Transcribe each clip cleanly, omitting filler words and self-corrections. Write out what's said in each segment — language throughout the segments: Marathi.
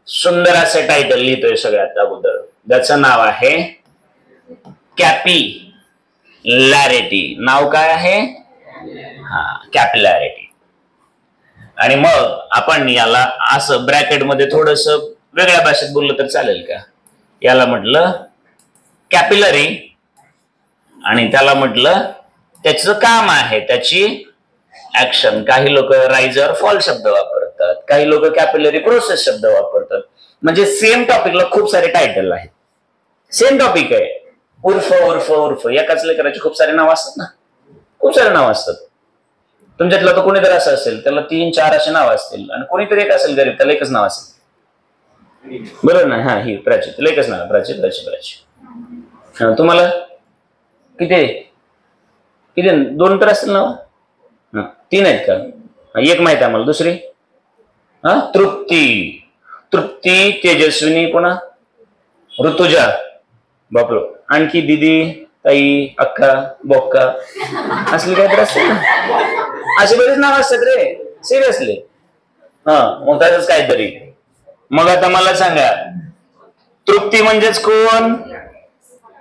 सुंदर असं टायटल लिहितोय सगळ्यात अगोदर, ज्याचं नाव आहे कॅपिलॅरिटी. नाव काय आहे? कॅपिलॅरिटी. आणि मग आपण याला असं ब्रॅकेट मध्ये थोडस वेगळ्या भाषेत बोललं तर चालेल का? याला म्हटलं कॅपिलरी आणि त्याला म्हटलं त्याचं काम आहे, त्याची ऍक्शन. काही लोक राईज और फॉल शब्द वापरतात, काही लोक कॅपिलरी प्रोसेस शब्द वापरतात. म्हणजे सेम टॉपिकला खूप सारे टायटल आहेत, सेम टॉपिक आहे. उर्फ उर्फ उर्फ एकाच लेकराची खूप सारे नाव असतात ना, खूप सारे नाव असतात. तुमच्यातलं तर कोणीतरी असं असेल त्याला 3-4 असे नाव असतील, आणि कोणीतरी एक असेल गरीब त्याला एकच नाव असेल, बरोबर ना? ही प्राची, तिला एकच नाव, प्राची प्राची प्राची. तुम्हाला किती किती 2 तर असतील नाव? 3 आहेत का? एक माहित आहे मला, दुसरी तृप्ती, तृप्ती, तेजस्विनी, पुन्हा ऋतुजा, बापलो, आणखी दिदी, ताई, अक्का, बोक्का, असली काहीतरी असते ना, असे बरेच नाव असतात रे, सिरियसली. मग त्याच काहीतरी. मग आता मला सांगा, तृप्ती म्हणजेच कोण?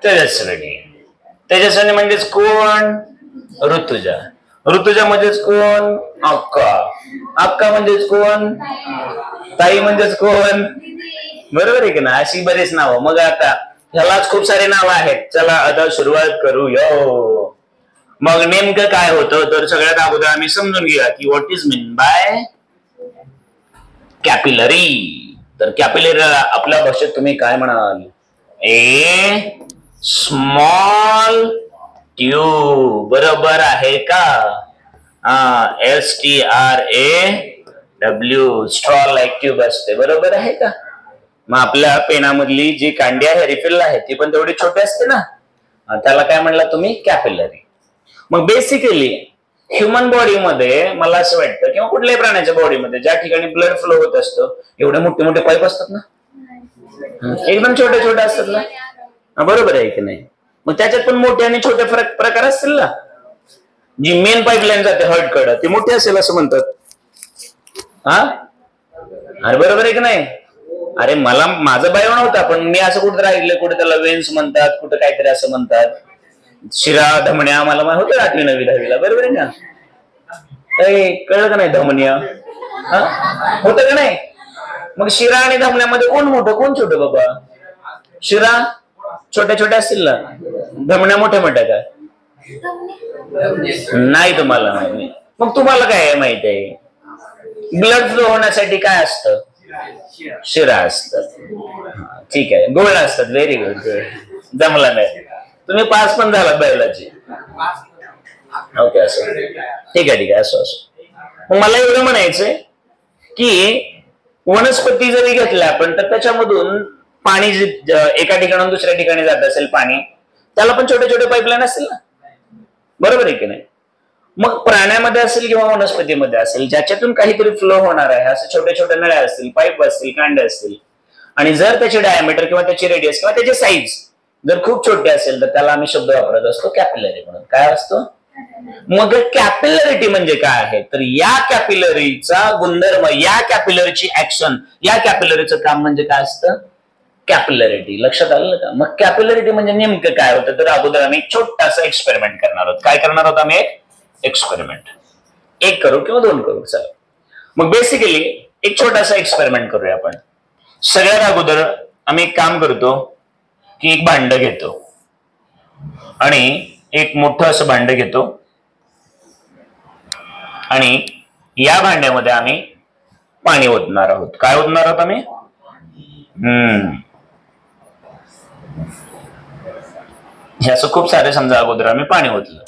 तेजस्विनी. तेजस्विनी म्हणजेच कोण? ऋतुजा. ऋतुजा म्हणजेच कोण? अक्का. अक्का म्हणजेच कोण? ताई म्हणजेच कोण? बरोबर आहे की ना? अशी बरेच नाव. मग आता ह्यालाच खूप सारे नाव आहेत. चला आता सुरुवात करूया. मग नेमकं काय होतं तर सगळ्यात अगोदर आम्ही समजून घेऊया की what is mean bye capillary. तर कॅपिलरी आपल्या भाषेत तुम्ही काय म्हणाल? ए स्मॉल ट्यूब. बरोबर आहे का? STRAW, स्ट्रॉ लाईक ट्यूब असते. बरोबर आहे का? मग आपल्या पेनामधली जी कांडी आहे, रिफिल आहे, ती पण तेवढी छोटी असते ना, त्याला काय म्हणला तुम्ही? कॅपिलरी. मग बेसिकली ह्युमन बॉडीमध्ये मला असं वाटतं किंवा कुठल्याही प्राण्याच्या बॉडीमध्ये ज्या ठिकाणी ब्लड फ्लो होत असतं, एवढे मोठे मोठे पाईप असतात ना, एकदम छोटे छोटे असतात ना, बरोबर आहे की नाही? मग त्याच्यात पण मोठे आणि छोटे प्रकार असतील ना. जी मेन पाईपलाईन जाते हार्ट कडे ती मोठी असेल असं म्हणतात. अरे बरोबर आहे की नाही? अरे मला माझं बायो नव्हता, पण मी असं कुठं राहिलं, कुठे त्याला वेन्स म्हणतात, कुठं काहीतरी असं म्हणतात. शिरा, धमण्या मला होतं 8वी 9वी 10वीला. बरोबर आहे ना? कळलं का नाही? धमण्या होतं का नाही? मग शिरा आणि धमण्यामध्ये कोण मोठं कोण छोटं? बाबा शिरा छोट्या छोट्या असतील ना, धमण्या मोठ्या मोठ्या का? नाही तुम्हाला माहिती. मग तुम्हाला काय माहित आहे? ब्लड फ्लो होण्यासाठी काय असतं? शिरा असतात. ठीक आहे, गोळ असतात. Very good. जमला नाही, तुम्ही पास पण झाला बायोलॉजी. ओके, असं ठीक आहे ठीक आहे, असं असं. मला एवढं म्हणायचंय की वनस्पती जरी घेतल्या आपण तर त्याच्यामधून पाणी एका ठिकाणून दुसऱ्या ठिकाणी जात असेल पाणी, त्याला पण छोटे छोटे पाईपलाईन असतील ना, बरोबर आहे की नाही? मग प्राण्यामध्ये असेल किंवा वनस्पतीमध्ये असेल, ज्याच्यातून काहीतरी फ्लो होणार आहे, असे छोटे छोटे नळ्या असतील, पाईप असतील, कांडे असतील, आणि जर त्याचे डायमीटर किंवा त्याची रेडियस किंवा त्याची साईज जर खूप छोटी असेल तर त्याला आम्ही शब्द वापरत असतो कॅपिलरी म्हणून. काय असतो? मग कॅपिलरिटी म्हणजे काय आहे? तर या कॅपिलरीचा गुणधर्म, या कॅपिलरीची ऍक्शन, या कॅपिलरीचं काम म्हणजे काय असतं? कॅपिलरिटी. लक्षात आलं का? मग कॅपिलरिटी म्हणजे नेमकं काय होतं? तर अगोदर आम्ही छोटासा एक्सपेरिमेंट करणार आहोत. काय करणार आहोत आम्ही? एक्सपेरिमेंट. 1 करू किंवा 2 करू, चला. मग बेसिकली एक छोटासा एक्सपेरिमेंट करूया आपण. सगळ्यात अगोदर आम्ही एक काम करतो की एक भांड घेतो आणि एक मोठं असं भांड घेतो आणि या भांड्यामध्ये आम्ही पाणी ओतणार आहोत. काय ओतणार आहोत आम्ही? हे असं खूप सारे, समजा अगोदर आम्ही पाणी ओतलं,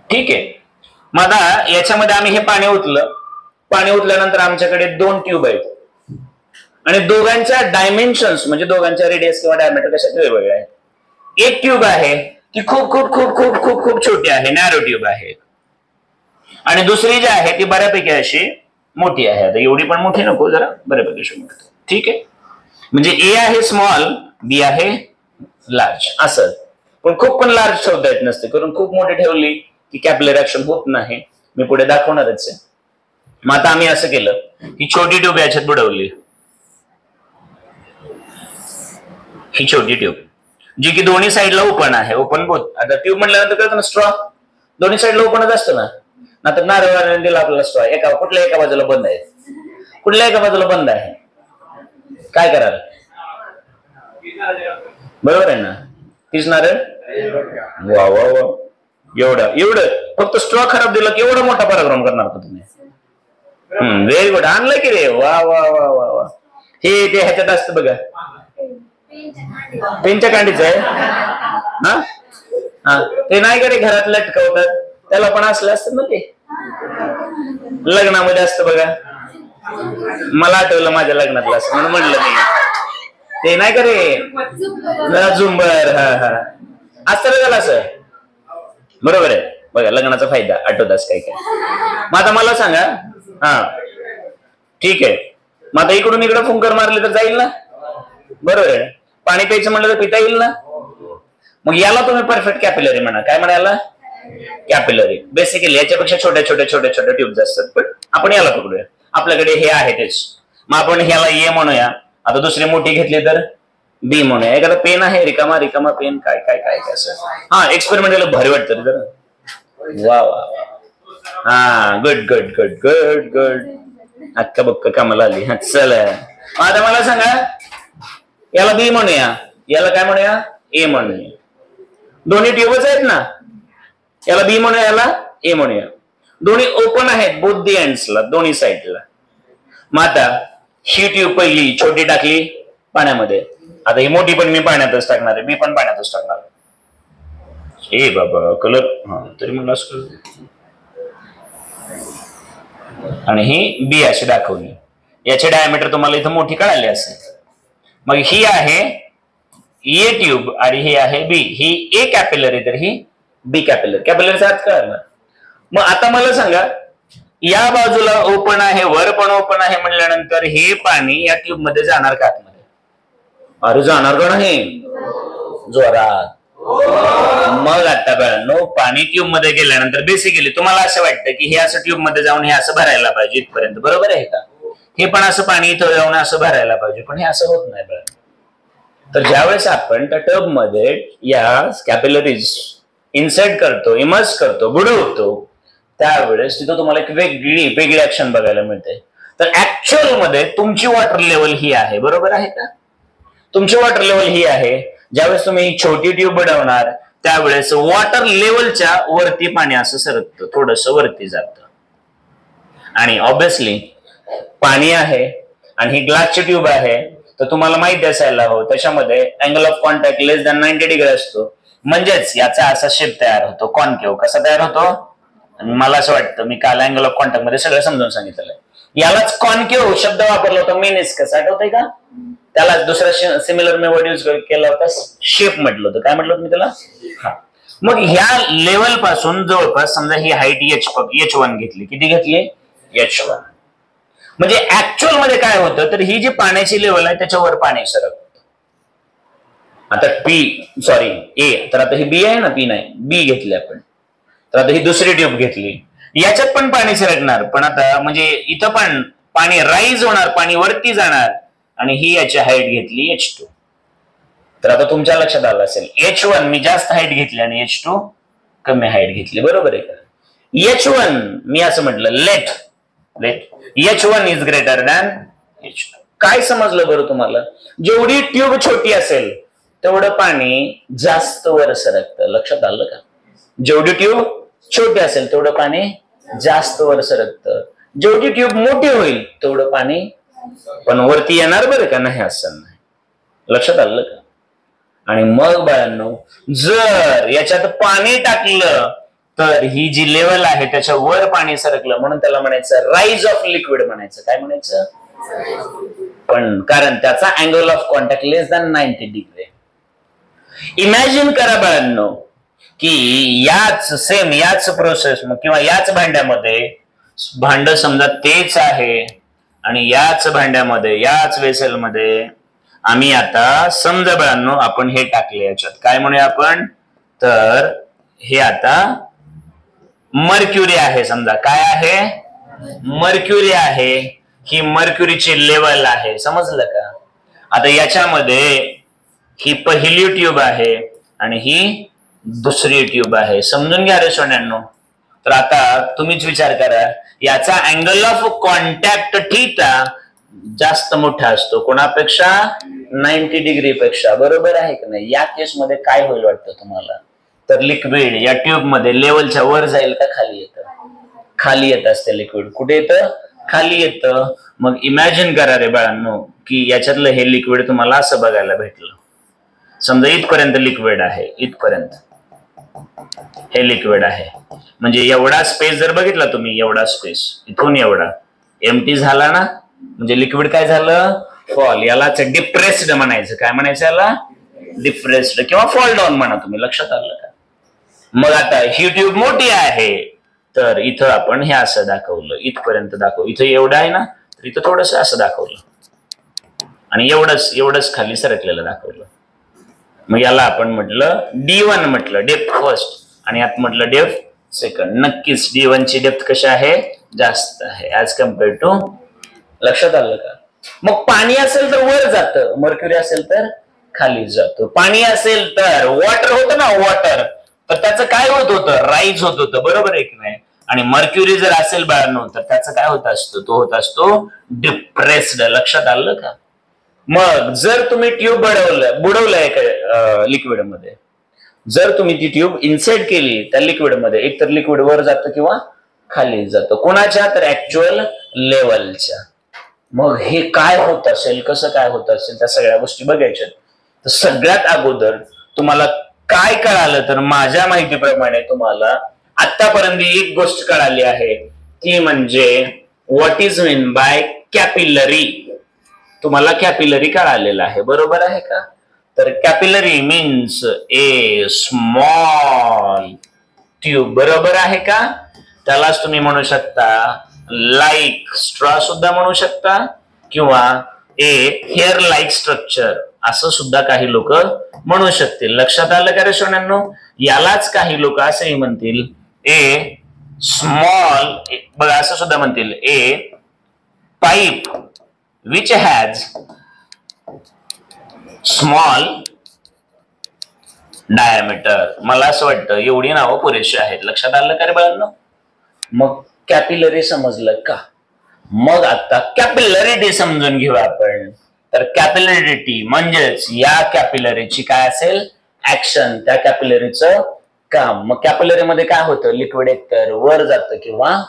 ठीक आहे. मग आता याच्यामध्ये आम्ही हे पाणी ओतलं. पाणी ओतल्यानंतर आमच्याकडे 2 ट्यूब आहेत आणि दोघांच्या डायमेन्शन्स म्हणजे दोघांच्या रेडियस किंवा डायमीटर कशात वेगवेगळे आहेत. एक ट्यूब आहे ती खूप खूप खूप खूप खूप खूप छोटी आहे, नॅरो ट्यूब आहे, आणि दुसरी जी आहे ती बऱ्यापैकी अशी मोठी आहे. आता एवढी पण मोठी नको, जरा बऱ्यापैकी अशी मोठी, ठीक आहे. म्हणजे ए आहे स्मॉल, बी आहे लार्ज, असं. पण खूप पण लार्ज ठेवता येत नसते, कारण खूप मोठी ठेवली की कॅपिलरी ऍक्शन होत नाही. मी पुढे दाखवणारच आहे. मग आता आम्ही असं केलं ही छोटी ट्यूब याच्यात बुडवली, ही छोटी ट्यूब जी की दोन्ही साईडला ओपन आहे, ओपन बोथ. आता ट्यूब म्हटल्यानंतर कळतं ना, स्ट्रॉ दोन्ही साईडला ओपनच असतं ना. नंतर नारळ दिला आपल्याला स्ट्रॉ कुठल्या एका बाजूला बंद आहे, कुठल्या एका बाजूला बंद आहे, काय कराल? बरोबर आहे ना, तीच नारळ. वा वा वा, एवढं फक्त स्ट्रॉ खराब दिला की एवढा मोठा पराक्रम करणार का तुम्ही? व्हेरी गुड, आणलं की रे, वा वा वा वा वा. हे ते ह्याच्यात असतं बघा, पेनच्या कांडीच आहे. हा ते नाही का रे घरात लटकवतात, त्याला पण असलं असतं ना, ते लग्नामध्ये असतं बघा. मला आठवलं माझ्या लग्नातलं असं म्हणून म्हणलं मी, ते नाही का रे झुंबर. हा असतं त्याला असं, बरोबर आहे बघा. लग्नाचा फायदा आठवतास काय काय. मग आता मला सांगा, हा ठीक आहे, मग आता इकडून इकडे फुंकर मारले तर जाईल ना, बरोबर आहे. पाणी प्यायचं म्हणलं तर पिता येईल ना. मग याला तुम्ही परफेक्ट कॅपिलरी म्हणा. काय म्हणायला? कॅपिलरी. बेसिकली याच्यापेक्षा छोट्या छोट्या छोट्या छोट्या ट्यूब्स असतात, पण आपण याला पकडूया. आपल्याकडे हे आहे तेच, मग आपण ह्याला ए म्हणूया. आता दुसरी मोठी घेतली तर बी म्हणूया. एखादा पेन आहे, रिकामा रिकामा पेन, काय काय काय कसं. हा एक्सपेरिमेंट भारी वाटतं जरा. वा वा वा, हा good good good good good, अक्का बक्का कामाला आली. चला आता मला सांगा, याला बी म्हणूया, याला काय म्हणूया? ए म्हणूया. दोन्ही ट्यूबच आहेत ना, याला बी म्हणूया, याला ए म्हणूया. दोन्ही ओपन आहेत बोथ दी एंड्सला, दोन्ही साईडला. मग आता ही ट्यूब पहिली छोटी टाकली पाण्यामध्ये, आता ही मोठी पण मी पाण्यातच टाकणार आहे, मी पण पाण्यातच टाकणार आहे. ए बाबा कलर, हा तरी म्हणलं असं. आणि ही बी अशी दाखवली. याचे डायमीटर तुम्हाला इथं मोठी कळाली असेल. मग ही आहे ए ट्यूब आणि ही आहे बी. ही ए कॅपिलरी तर ही बी कॅपिलरी. कॅपिलरीचा अर्थ कळला. मग आता मला सांगा, या बाजूला ओपन आहे, वर पण ओपन आहे म्हटल्यानंतर हे पाणी या ट्यूब मध्ये जाणार का आतमध्ये? अरे जाणार का नाही? जोरात. मग आता बघा, पाणी ट्यूब मध्ये गेल्यानंतर बेसिकली तुम्हाला असं वाटतं की हे असं ट्यूब मध्ये जाऊन हे असं भरायला पाहिजे इथपर्यंत, बरोबर आहे का? हे पण असं पाणी इथं जाऊन असं भरायला पाहिजे, पण हे असं होत नाही बघा. तर ज्यावेळेस आपण त्या टब मध्ये या कॅपिलरीज इन्सर्ट करतो, इमर्स करतो, बुडवतो, त्यावेळेस तिथं तुम्हाला एक वेगळी ऍक्शन बघायला मिळते. तर ऍक्च्युअल मध्ये तुमची वॉटर लेवल ही आहे, बरोबर आहे का? तुमची वॉटर लेवल ही आहे. ज्यावेळेस तुम्ही ही छोटी ट्यूब बुडवणार त्यावेळेस वॉटर लेवलच्या वरती पाणी असं सरकतं, थोडस वरती जातं. आणि ऑब्विसली पाणी आहे आणि ही ग्लासची ट्यूब आहे, तर तुम्हाला माहिती असायला हवं त्याच्यामध्ये angle of contact less than 90 degree असतो. म्हणजेच याचा असा शेप तयार होतो, कॉन्केव. कसा तयार होतो? आणि मला असं वाटतं मी काल अँगल ऑफ कॉन्टॅक्ट मध्ये सगळं समजावून सांगितलेलं आहे. यालाच कॉन्केव शब्द वापरला होता, मेनिस्कस, आठवतंय का? त्याला दुसरा सिमिलर मी वर्ड यूज केला होता, शेप म्हटलं होतं. काय म्हटलं होतं मी त्याला? हा. मग ह्या लेवल पासून जवळपास समजा ही हाईट H1 घेतली. किती घेतली? H1. म्हणजे ऍक्च्युअल मध्ये काय होतं, तर ही जी पाण्याची लेवल आहे त्याच्यावर पाणी सरकत. आता ए, तर आता ही बी आहे ना, पी नाही, बी घेतली आपण. तर आता ही दुसरी ट्यूब घेतली, याच्यात पण पाणी सरकणार, पण आता म्हणजे इथं पण पाणी राईज होणार, पाणी वरती जाणार. आणि ही याची हाईट घेतली H2. तर आता तुमच्या लक्षात आलं असेल, H1 मी जास्त हाईट घेतली आणि H2 कमी हाईट घेतली, बरोबर आहे का? H1 मी असं म्हटलं, late H1 is greater than H2. काय समजलं बरं तुम्हाला? जेवढी ट्यूब छोटी असेल तेवढं पाणी जास्त वर सरकतं. लक्षात आलं का? जेवढी ट्यूब छोटी असेल तेवढं पाणी जास्त वर सरकतं. जेवढी ट्यूब मोठी होईल तेवढं पाणी पण वरती येणार, बरं का? नाही असं नाही. लक्षात आलं का? आणि मग बाळांनो, जर याच्यात पाणी टाकलं तर ही जी लेवल आहे त्याच्या वर पाणी सरकलं, म्हणून त्याला म्हणायचं राईज ऑफ लिक्विड म्हणायचं. काय म्हणायचं? पण कारण त्याचा angle of contact less than 90 degree. Imagine करा बाळांनो की याच प्रोसेस किंवा याच भांड्यामध्ये, भांड समजा तेच आहे आणि याच भांड्यामध्ये, याच वेसेलमध्ये आम्ही आता समजा बाळांनो आपण हे टाकले याच्यात. काय म्हणूया आपण? तर हे आता मर्क्युरी आहे समजा. काय आहे? मर्क्युरी आहे. ही मर्क्युरीची लेवल आहे, समजलं का? आता याच्यामध्ये ही पहिली ट्यूब आहे आणि ही दुसरी ट्यूब आहे, समजून घ्या रे सोन्यांनो. तर आता तुम्हीच विचार करा, याचा अँगल ऑफ कॉन्टॅक्ट थीटा जास्त मोठा असतो कोणापेक्षा? 90 डिग्री पेक्षा, बरोबर आहे की नाही? या केसमध्ये काय होईल वाटतं तुम्हाला? तर लिक्विड या ट्यूब मध्ये लेवलच्या वर जाईल का खाली येतं? खाली येत असते लिक्विड. कुठे येतं? खाली येतं. मग इमॅजिन करा रे बाळांनो की याच्यातलं हे लिक्विड तुम्हाला असं बघायला भेटलं. समजा इथपर्यंत लिक्विड आहे, इथपर्यंत हे लिक्विड आहे, म्हणजे एवढा स्पेस जर बघितला तुम्ही, एवढा स्पेस इथून एवढा एम्प्टी झाला ना, म्हणजे लिक्विड काय झालं? फॉल. यालाच डिप्रेस्ड म्हणायचं. काय म्हणायचं याला? डिप्रेस्ड किंवा फॉल डाऊन म्हणा तुम्ही. लक्षात आलं का? मग आता ही ट्यूब मोठी आहे, तर इथं आपण हे असं दाखवलं, इथपर्यंत दाखवलं. इथं एवढं आहे ना, तर इथं थोडस असं दाखवलं आणि एवढंच खाली सरकलेलं दाखवलं. मग याला आपण म्हटलं D1 म्हटलं, डेप्थ फर्स्ट, आणि यात म्हटलं डेप्थ सेकंड. नक्कीच D1 ची डेप्थ कशी आहे? जास्त आहे ऍज कम्पेअर टू. लक्षात आलं का? मग पाणी असेल तर वर जातं, मर्क्युरी असेल तर खाली जातो. पाणी असेल तर वॉटर होतं ना, वॉटर, तर त्याचं काय होत होतं? राईज होत होतं, बरोबर आहे की नाही? आणि मर्क्युरी जर असेल बाळांनो, तर त्याचं काय होत असतं? तो होत असतो डिप्रेस्ड. लक्षात आलं का? मग जर तुम्ही ट्यूब बुडवलंय लिक्विड मध्ये, जर तुम्ही ती ट्यूब इन्सर्ट केली त्या लिक्विड मध्ये, एक तर लिक्विड वर जातं किंवा खाली जातं. कोणाच्या? तर ऍक्च्युअल लेवलच्या. मग हे काय होत असेल, कसं काय होत असेल, त्या सगळ्या गोष्टी बघायच्या. तर सगळ्यात अगोदर तुम्हाला काय कळालं? तर माझ्या माहितीप्रमाणे तुम्हाला आतापर्यंत एक गोष्ट कळाली आहे, ती म्हणजे what is mean bye capillary. तुम्हाला कॅपिलरी कळालेलं आहे, बरोबर आहे का? तर कॅपिलरी मीन्स ए स्मॉल ट्यूब, बरोबर आहे का? त्यालाच तुम्ही म्हणू शकता लाईक स्ट्रॉ सुद्धा म्हणू शकता, किंवा ए हेअर लाईक स्ट्रक्चर असं सुद्धा काही लोक म्हणू शकतील. लक्षात आलं का रे सोन्यांनो? यालाच काही लोक असंही म्हणतील ए स्मॉल, बघा असं सुद्धा म्हणतील ए pipe which has small diameter. मला असं वाटतं एवढी नावं पुरेशी आहेत. लक्षात आलं का रे बाळांनो? मग कॅपिलरी समजलं का? मग आता कॅपिलरिटी समजून घेऊ आपण. तर कॅपिलरिटी म्हणजेच या कॅपिलरीची काय असेल? ऍक्शन, त्या कॅपिलरीचं काम. मग कॅपिलरी मध्ये काय होतं? लिक्विड एकतर वर जातं किंवा,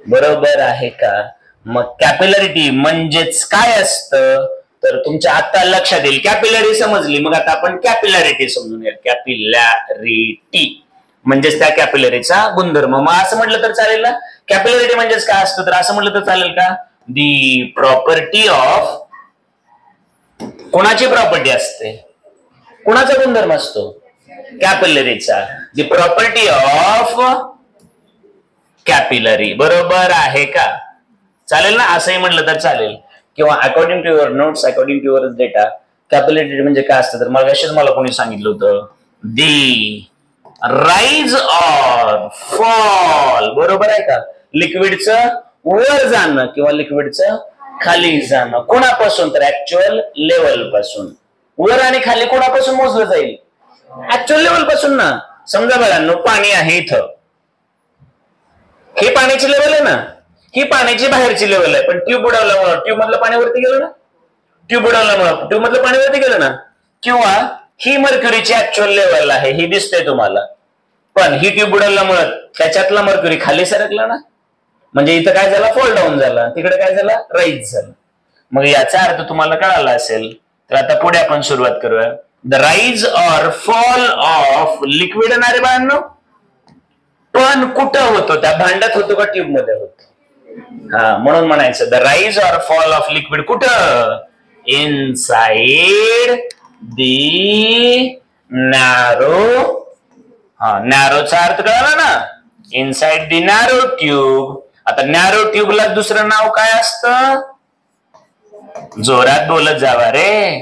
बरोबर आहे का? मग कॅपिलरिटी म्हणजेच काय असतं? तर तुमच्या आता लक्षात येईल. कॅपिलरी समजली, मग आता आपण कॅपिलरिटी समजून घ्या. कॅपिलरिटी म्हणजेच त्या कॅपिलरीचा गुणधर्म. मग असं म्हटलं तर चालेल ना? कॅपिलरिटी म्हणजेच काय असतं? तर असं म्हटलं तर चालेल का? दी प्रॉपर्टी ऑफ, कोणाची प्रॉपर्टी असते? कोणाचा गुणधर्म असतो? कॅपिलरीचा. दी प्रॉपर्टी ऑफ कॅपिलरी, बरोबर आहे का? चालेल ना? असंही म्हटलं तर चालेल. किंवा according to your notes, according to your data, capillarity म्हणजे काय असतं? तर मला कोणी सांगितलं होतं, दी राईज ऑर फॉल, बरोबर आहे का? लिक्विडचं वर जाणं किंवा लिक्विडचं खाली जाणं. कोणापासून? तर ऍक्च्युअल लेवल पासून. वर आणि खाली कोणापासून मोजलं जाईल? ऍक्च्युअल लेवल पासून ना. समजा बघा, पाणी आहे इथं, हे पाण्याची लेवल आहे ना, ही पाण्याची बाहेरची लेवल आहे. पण ट्यूब बुडवल्यामुळे ट्यूब मधलं पाणी वरती गेलं ना, ट्यूब बुडवल्यामुळे ट्यूब मधलं पाणी वरती गेलं ना. किंवा ही मर्क्युरीची ऍक्च्युअल लेवल आहे, ही दिसते तुम्हाला, पण ही ट्यूब बुडवल्यामुळे त्याच्यातला मर्क्युरी खाली सरकला ना, म्हणजे इथं काय झालं? फॉल डाऊन झाला. तिकडे काय झालं? राईज झालं. मग याचा अर्थ तुम्हाला कळाला असेल. तर आता पुढे आपण सुरुवात करूया. The rise or fall of liquid ना रे बाळांनो. पण कुठं होतो? त्या भांड्यात होतो का ट्यूब मध्ये होतो? हा, म्हणून म्हणायचं the rise or fall of liquid कुठं? Inside the narrow. हा, नॅरोचा अर्थ कळाला ना? Inside the narrow tube. आता नॅरो ट्यूबला दुसरं नाव काय असतं? जोरात बोलत जावा रे.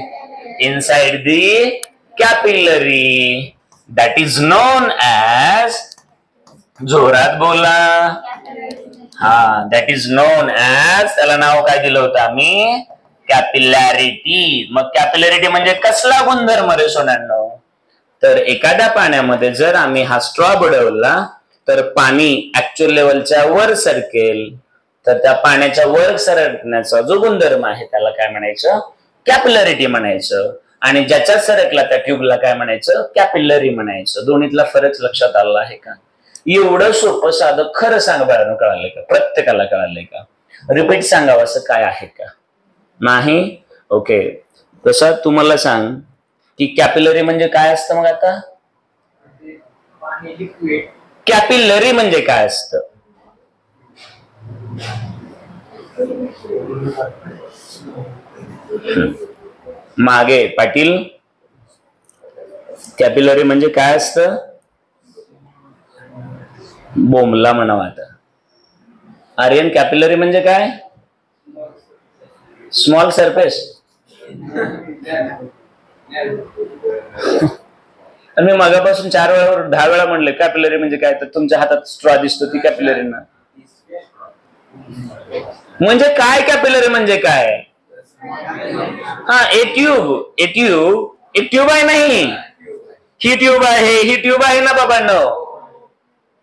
Inside the capillary, that is known as, जोरात बोला, हा, दॅट इज नोन ऍज, त्याला नाव काय दिलं होतं आम्ही? कॅपिलॅरिटी. मग कॅपिलॅरिटी म्हणजे कसला गुणधर्म रे सोन्यांनो? तर एखाद्या पाण्यामध्ये जर आम्ही हा स्ट्रॉ बुडवला तर पाणी ऍक्च्युअल लेवलच्या वर सरकेल. तर त्या पाण्याच्या वर सरकण्याचा जो गुणधर्म आहे त्याला काय म्हणायचं? कॅपिलॅरिटी म्हणायचं. आणि ज्याच्यात सरकला त्या ट्यूबला काय म्हणायचं? कॅपिलरी म्हणायचं. दोन्हीतला फरक लक्षात आला आहे का? एवढं सोपं साधं खरं सांग बाळांनो, कळालंय का? प्रत्येकाला कळालंय का? रिपीट सांगावं असं काय आहे का? नाही? ओके. तसं तुम्हाला सांग की कॅपिलरी म्हणजे काय असतं मग आता? कॅपिलरी म्हणजे काय असतं? मागे पाटील, कॅपिलरी म्हणजे काय असतं? बोमला म्हणावं आता. आर्यन, कॅपिलरी म्हणजे काय? Small surface. मी मागापासून 4 वेळा 10 वेळा म्हणले कॅपिलरी म्हणजे काय, तर तुमच्या हातात स्ट्रॉ दिसतो ती कॅपिलरी ना. म्हणजे काय कॅपिलरी म्हणजे काय? हा, ए ट्यूब आहे. नाही, ही ट्यूब आहे, ही ट्यूब आहे ना बाबांनो,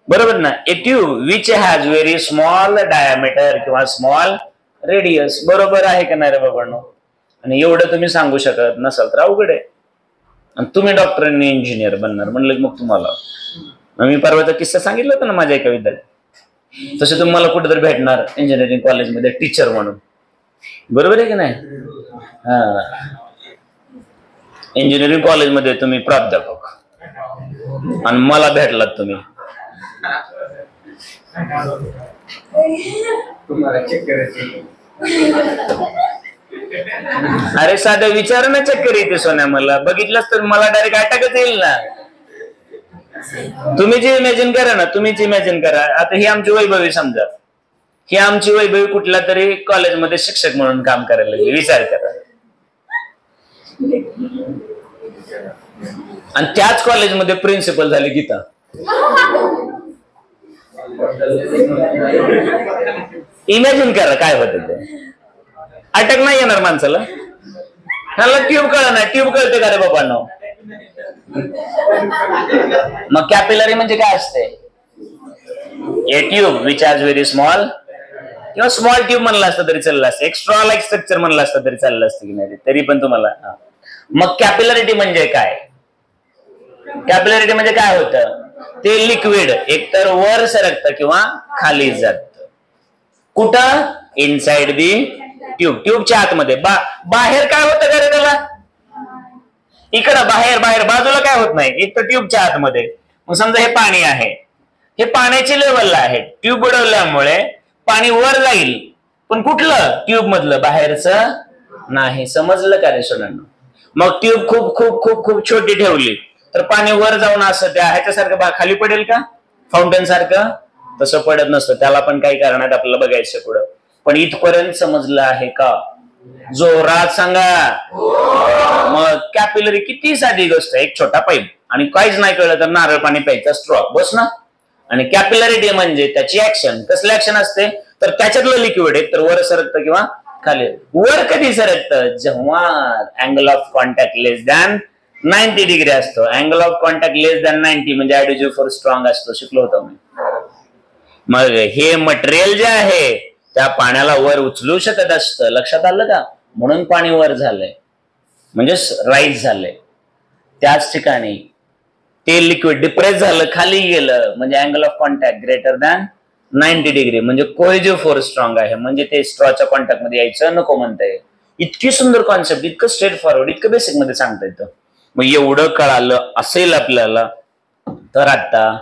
बरोबर ना? ए tube which has very small diameter किंवा स्मॉल रेडियस. बरोबर आहे का नाही रे बाबांनो? आणि एवढं तुम्ही सांगू शकत नसाल तर अवघड आहे. आणि तुम्ही डॉक्टर आणि इंजिनियर बनणार म्हणलं मग तुम्हाला, मी परवाचा किस्सा सांगितलं होता ना माझ्या एका विद्यार्थी, तसे तुम्हाला कुठेतरी भेटणार इंजिनिअरिंग कॉलेजमध्ये टीचर म्हणून. बरोबर आहे की नाही? हा, इंजिनिअरिंग कॉलेजमध्ये तुम्ही प्राध्यापक आणि मला भेटलात तुम्ही. अरे साध्या विचार ना चक्कर येते सोन्या, मला बघितलंच तर मला डायरेक्ट अटॅकच येईल ना. तुम्हीच इमॅजिन करा ना, तुम्हीच इमॅजिन करा. आता ही आमची वैभवी, समजा ही आमची वैभवी कुठल्या तरी कॉलेजमध्ये शिक्षक म्हणून काम करायला लागली. विचार करा. आणि त्याच कॉलेजमध्ये प्रिन्सिपल झाली गीता. इमॅजिन करा काय होतं ते. अटॅक नाही येणार माणसाला? ह्याला ट्यूब कळणार. ट्यूब कळते का रे बाबांनो? मग कॅपिलरी म्हणजे काय असते? ए tube which has very small, किंवा स्मॉल ट्यूब म्हणलं असतं तरी चाललं असतं, एक्स्ट्रा लाईक स्ट्रक्चर म्हणलं असतं तरी चाललं असतं की नाही, तरी पण तुम्हाला. मग कॅपिलरिटी म्हणजे काय? कॅपिलरिटी म्हणजे काय होतं? ते लिक्विड एकतर वर सरकतं किंवा खाली जातं. कुठं? इनसाइड दी ट्यूब. ट्यूबच्या आतमध्ये. बाहेर काय होतं का रे त्याला? इकडं बाहेर बाजूला काय होत नाही, एक तर ट्यूबच्या आतमध्ये. मग समजा हे पाणी आहे, हे पाण्याची लेवलला आहे. ट्यूब बुडवल्यामुळे पाणी वर जाईल, पण कुठलं? ट्यूब मधलं, बाहेरचं नाही. समजलं का रे सोनांनो? मग ट्यूब खूप खूप खूप खूप छोटी ठेवली तर पाणी वर जाऊन असं त्या ह्याच्यासारखं खाली पडेल का? फाउंटेन सारखं? तसं पडत नसतं. त्याला पण काही कारणात आपल्याला बघायचं पुढं. पण इथपर्यंत समजलं आहे का? जोरात सांगा. मग कॅपिलरी किती साधी गोष्ट आहे, एक छोटा पाईप आणि काहीच नाही कळलं तर नारळ पाणी प्यायचा स्ट्रॉ, बस ना. आणि कॅपिलरिटी म्हणजे त्याची ऍक्शन. कसली ऍक्शन असते? तर त्याच्यातलं लिक्विड एक तर वर सरकतं किंवा खाली. वर कधी सरकतं? जेव्हा angle of contact less than 90 degree असतो. Angle of contact less than 90 म्हणजे ऍडिटिव्ह फोर्स स्ट्रॉंग असतो, शिकलो होतो मी. मग हे मटेरियल जे आहे त्या पाण्याला वर उचलू शकत असतं. लक्षात आलं का? म्हणून पाणी वर झालंय, म्हणजे राईज झालंय. त्याच ठिकाणी ते लिक्विड डिप्रेस झालं, खाली गेलं, म्हणजे angle of contact greater than 90 degree, म्हणजे कोहेजिव्ह फोर्स स्ट्रॉंग आहे, म्हणजे ते स्ट्रॉच्या कॉन्टॅक्ट मध्ये यायचं नको म्हणताय. इतकी सुंदर कॉन्सेप्ट, इतकं स्ट्रेट फॉरवर्ड, इतकं बेसिक मध्ये सांगता येतं. मग एवढं कळालं असेल आपल्याला तर आता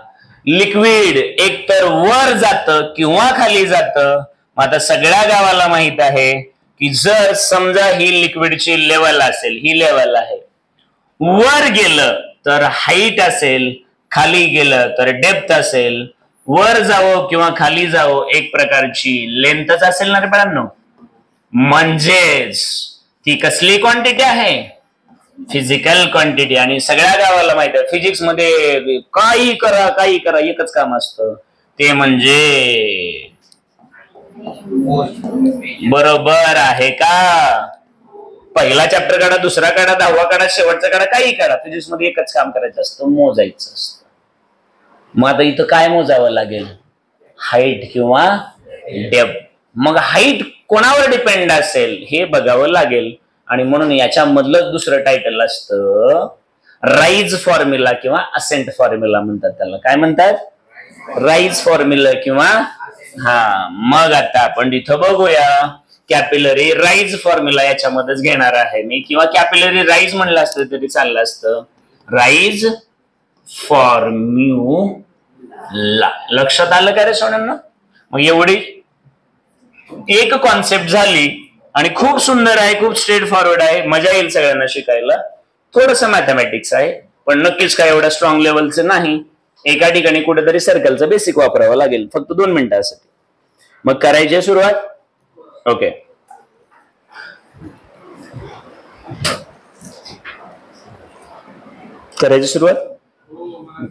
लिक्विड एकतर वर जातं किंवा खाली जातं. आता सगळ्या गावाला माहित आहे की जर समजा ही लिक्विडची लेवल असेल, ही लेवल आहे, वर गेलं तर हाईट असेल, खाली गेलं तर डेप्थ असेल. वर जावं किंवा खाली जावं एक प्रकारची लेंथच असेल ना रे बाळांनो. म्हणजेच ती कसली क्वांटिटी आहे? Physical quantity. आणि सगळ्या गावाला माहित आहे फिजिक्स मध्ये काही करा एकच काम असतं, ते म्हणजे बरोबर आहे का? पहिला चॅप्टर काढा, दुसरा काढा, 10वा काढा, शेवटचा काढा, काही काढा, फिजिक्स मध्ये एकच काम करायचं असतं, मोजायचं असतं. मग आता इथं काय मोजावं लागेल? हाईट किंवा डेप्थ. मग हाईट कोणावर डिपेंड असेल हे बघावं लागेल, आणि म्हणून याच्यामधलं दुसरं टायटल असतं राईज फॉर्म्युला किंवा असेंट फॉर्म्युला म्हणतात त्याला. काय म्हणतात? राईज फॉर्म्युला किंवा मग आता आपण इथं बघूया. कॅपिलरी राईज फॉर्म्युला याच्यामध्येच घेणार आहे मी, किंवा कॅपिलरी राईज म्हणलं असतं तरी चाललं असतं. Rise formula. लक्षात आलं का रे सोन्यांना? मग एवढी एक कॉन्सेप्ट झाली आणि खूप सुंदर आहे, खूप स्ट्रेट फॉरवर्ड आहे, मजा येईल सगळ्यांना शिकायला. थोडस मॅथमॅटिक्स आहे, पण नक्कीच काय एवढ्या स्ट्रॉंग लेवलचं नाही. एका ठिकाणी कुठेतरी सर्कलचं बेसिक वापरावं लागेल, फक्त 2 मिनिटासाठी. मग करायची सुरुवात. ओके, करायची सुरुवात.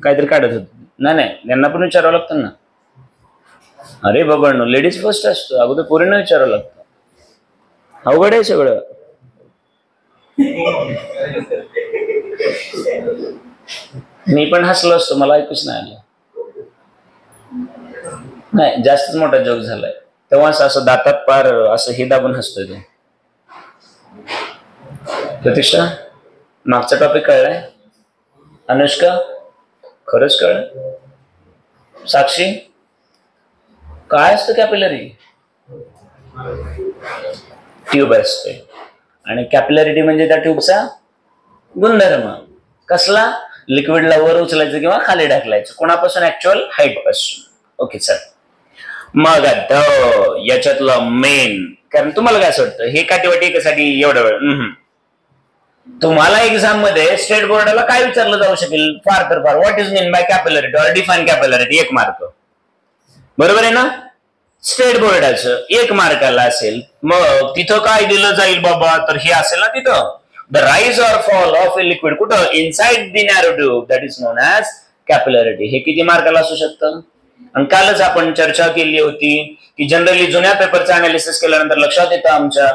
काहीतरी काढत होत. नाही, यांना पण विचारावं लागतं ना. अरे बाबा, लेडीज फर्स्ट असतो, अगोदर पोरींना विचारावं लागतं. अवघड आहे सगळं. मी पण हसलो असतो, मला ऐकूच नाही आलं. नाही, जास्तच मोठा जोक झालाय तेव्हा असं दातात पार असं हे दाबून हसतोय तो. प्रतीक्षा, मागचा टॉपिक कळलाय? अनुष्का, खरंच कळलं? साक्षी, काय असतं कॅपिलरी? ट्यूब असते, आणि कॅपिलरिटी म्हणजे त्या ट्यूबचा गुणधर्म. कसला? लिक्विडला वर उचलायचं किंवा खाली ढकलायचं. कोणापासून? ऍक्च्युअल हाईट पासून. Okay sir. मग आता याच्यातलं मेन, कारण तुम्हाला काय असं वाटतं हे काटीवाटी एकासाठी एवढा वेळ? तुम्हाला एक्झाम मध्ये स्टेट बोर्डाला काय विचारलं जाऊ शकेल? फार तर फार, what is mean by capillarity or define capillarity, 1 mark. बरोबर आहे ना? स्टेट बोर्डाचं 1 मार्काला असेल. मग तिथं काय दिलं जाईल बाबा? तर हे असेल ना तिथं, the rise or fall of a liquid कुठं? Inside the narrow tube, that is known as capillarity. हे किती मार्काला असू शकतं? आणि कालच आपण चर्चा केली होती की जनरली जुन्या पेपरचं अनालिसिस केल्यानंतर लक्षात येतं आमच्या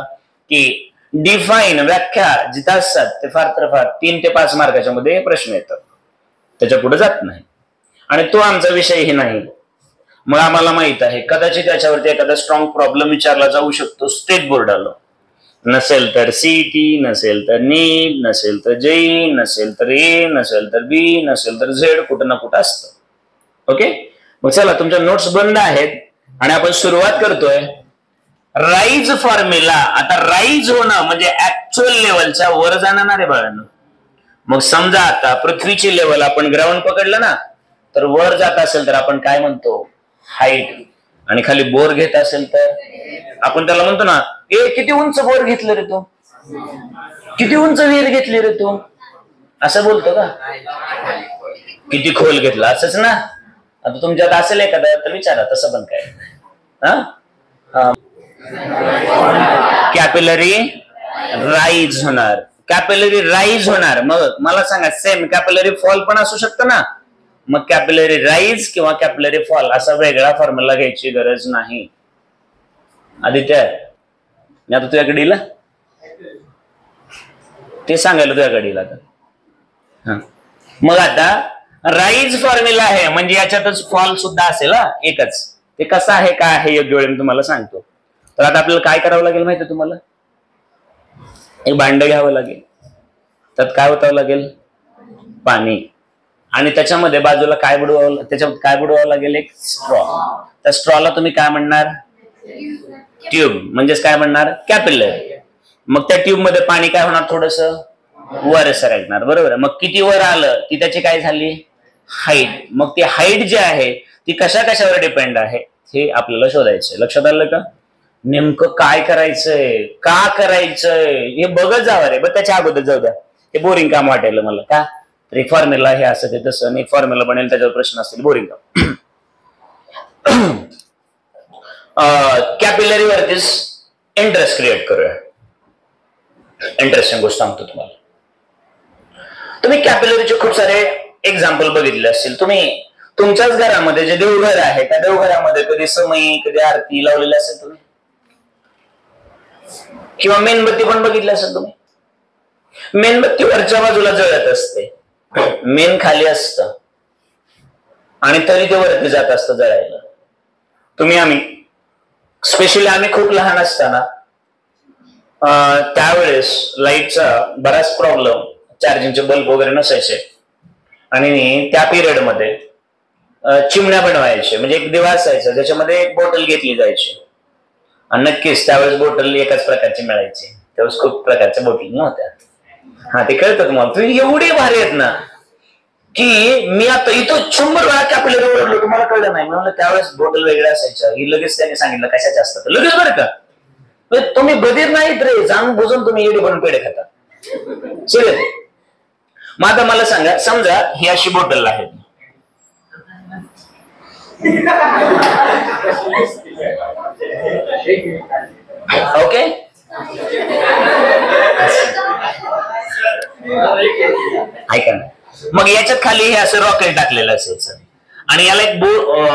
की डिफाईन, व्याख्या जिथं असतात ते फार तर फार 3 ते 5 मार्काच्या मध्ये प्रश्न येतात, त्याच्या पुढे जात नाही. आणि तो आमचा विषयही नाही. मग आम्हाला माहित आहे कदाचित त्याच्यावरती एखादा स्ट्रॉंग प्रॉब्लेम विचारला जाऊ शकतो स्टेट बोर्डाला. नसेल तर सीईटी, नसेल तर नीट, नसेल तर जेई, नसेल तर ए, नसेल तर बी, नसेल तर झेड, कुठं ना कुठं असतं. ओके, मग चला, तुमच्या नोट्स बंद आहेत आणि आपण सुरुवात करतोय. Rise formula. आता राईज होणं म्हणजे ऍक्च्युअल लेवलच्या वर जाणं ना रे बाळांनो. मग समजा आता पृथ्वीची लेवल आपण ग्राउंड पकडलं ना, तर वर जात असेल तर आपण काय म्हणतो? हाईट. आणि खाली बोर घेत असेल तर आपण त्याला म्हणतो ना, ए किती उंच बोर घेतलं रे तू, किती उंच विहीर घेतली रे तू, असं बोलतो का? किती खोल घेतला, असंच ना. आता तुमच्यात असेल एखादा तर विचारा, तसं पण काय. कॅपिलरी राईज होणार, कॅपिलरी राईज होणार. मग मला सांगा, सेम कॅपिलरी फॉल पण असू शकतं ना. मग कॅपिलरी राईज किंवा कॅपिलरी फॉल असा वेगळा फॉर्म्युला घ्यायची गरज नाही. आदित्य, मी आता तुझ्याकडे येईल ते सांगायला तुझ्याकडे येईल आता. मग आता राईज फॉर्म्युला आहे म्हणजे याच्यातच फॉल सुद्धा असेल एकच. ते कसं आहे काय आहे योग्य वेळेने तुम्हाला सांगतो. तर आता आपल्याला काय करावं लागेल माहिती तुम्हाला? एक भांड घ्यावं लागेल, त्यात काय ओतावं लागेल? पाणी. आणि त्याच्यामध्ये बाजूला काय बुडवावं, त्याच्यात काय बुडवावं लागेल? एक स्ट्रॉ. त्या स्ट्रॉला तुम्ही काय म्हणणार? ट्यूब. म्हणजेच काय म्हणणार? कॅपिलरी. मग त्या ट्यूब मध्ये पाणी काय होणार? थोडस वर सरकणार. बरोबर. मग किती वर आलं ती त्याची काय झाली? हाईट. मग ती हाईट जी आहे ती कशा कशावर डिपेंड आहे हे आपल्याला शोधायचंय. लक्षात आलं का? नेमकं काय करायचंय, का करायचंय हे बघत जावं रे. बघ त्याच्या अगोदर जाऊ द्या, हे बोरिंग काम वाटायला मला. का? तरी फॉर्म्युला हे असं ते तसं, आणि फॉर्म्युला बनेल त्याच्यावर प्रश्न असतील, बोरिंग काम. कॅपिलरी वरतीच इंटरेस्ट क्रिएट करूया. इंटरेस्टिंग गोष्ट सांगतो तुम्हाला. तुम्ही कॅपिलरीचे खूप सारे एक्झाम्पल बघितले असतील. तुम्ही तुमच्याच घरामध्ये जे देवघर आहे त्या देवघरामध्ये कधी समई कधी आरती लावलेली असेल तुम्ही, किंवा मेणबत्ती पण बघितली असेल तुम्ही. मेणबत्ती वरच्या बाजूला जळत असते, मेन खाली असतं आणि तरी ते वरती जात असतं जळायला. आम्ही स्पेशली आम्ही खूप लहान असताना त्यावेळेस लाईटचा बराच प्रॉब्लेम, चार्जिंगचे बल्ब वगैरे नसायचे आणि त्या पिरियड मध्ये चिमण्या बनवायचे. म्हणजे एक दिवा असायचा ज्याच्यामध्ये एक बॉटल घेतली जायची आणि नक्कीच त्यावेळेस बॉटल एकाच प्रकारची मिळायची. त्यावेळेस खूप प्रकारच्या बॉटल नव्हत्या. हा ते कळतं तुम्हाला. तुम्ही एवढे भारी आहेत ना की मी आता इथं 100 वेळा कॅपिलरी ओरडलो, तुम्हाला कळलं नाही. म्हणून त्यावेळेस बॉटल वेगळ्या असायच्या. ही लगेच त्यांनी सांगितलं कशाच्या असतात लगेच, बरं का. तुम्ही बधीर नाहीत रे, जाणून बुजून तुम्ही एडी बनून पेढे खाता. सिरियस. मग आता मला सांगा, समजा ही अशी बॉटल आहे, ओके. ऐका ना, मग याच्यात खाली हे असं रॉकेट टाकलेलं असायचं आणि याला एक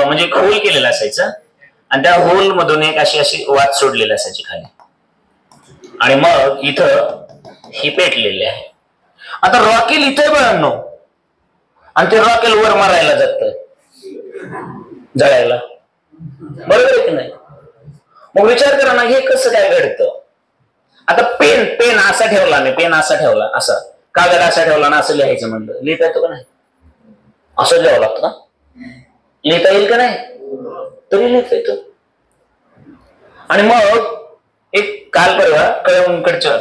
म्हणजे होल केलेलं असायचं आणि त्या होल मधून एक अशी अशी वात सोडलेली असायची खाली आणि मग इथं ही पेटलेली आहे. आता रॉकेल इथे बघांनो आणि ते रॉकेल वर मारायला जात जळायला, बरोबर आहे की नाही. मग विचार करा ना, हे कसं काय घडतं. आता पेन असा ठेवला नाही, पेन असा ठेवला, असा कागद असा ठेवला ना, असं लिहायचं म्हणलं लिहिता येतो का नाही. असं लिहावं लागतं का, लिहिता येईल का नाही, तरी लिहिता येतो. आणि मग एक काल परवा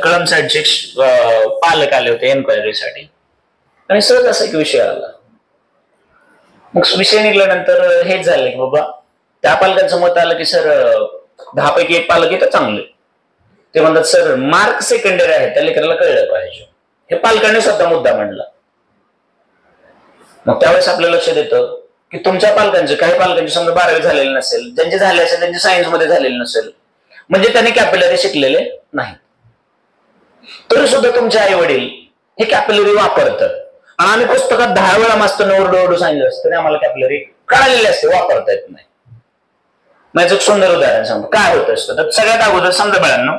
कळम साईडचे पालक आले होते एन्क्वायरीसाठी आणि सहज असा एक विषय आला. मग विषय निघाल्यानंतर हेच झालं की बाबा त्या पालकांचं मत आलं की सर 10 पैकी 1 पालक येतं चांगले. ते म्हणतात सर मार्क सेकंडरी आहे, त्या लेकराला कळलं पाहिजे. हे पालकांनी स्वतः मुद्दा मांडला. मग त्यावेळेस आपल्या लक्षात येतं की तुमच्या पालकांचे, काही पालकांची समजा 12वी झालेली नसेल, ज्यांचे झाले असेल त्यांचे सायन्स मध्ये झालेले नसेल, म्हणजे त्यांनी कॅपिलरी शिकलेले नाही, तरी सुद्धा तुमचे आई वडील हे कॅपिलरी वापरतात. आणि आम्ही पुस्तकात 10 वेळा मास्तर ओरडू सांगितलं असतं तरी आम्हाला कॅपिलरी कळालेली असते, वापरता येत नाही. माझं एक सुंदर उदाहरण सांगतो काय होत असतं. तर सगळ्यात अगोदर समजा बाळांनो,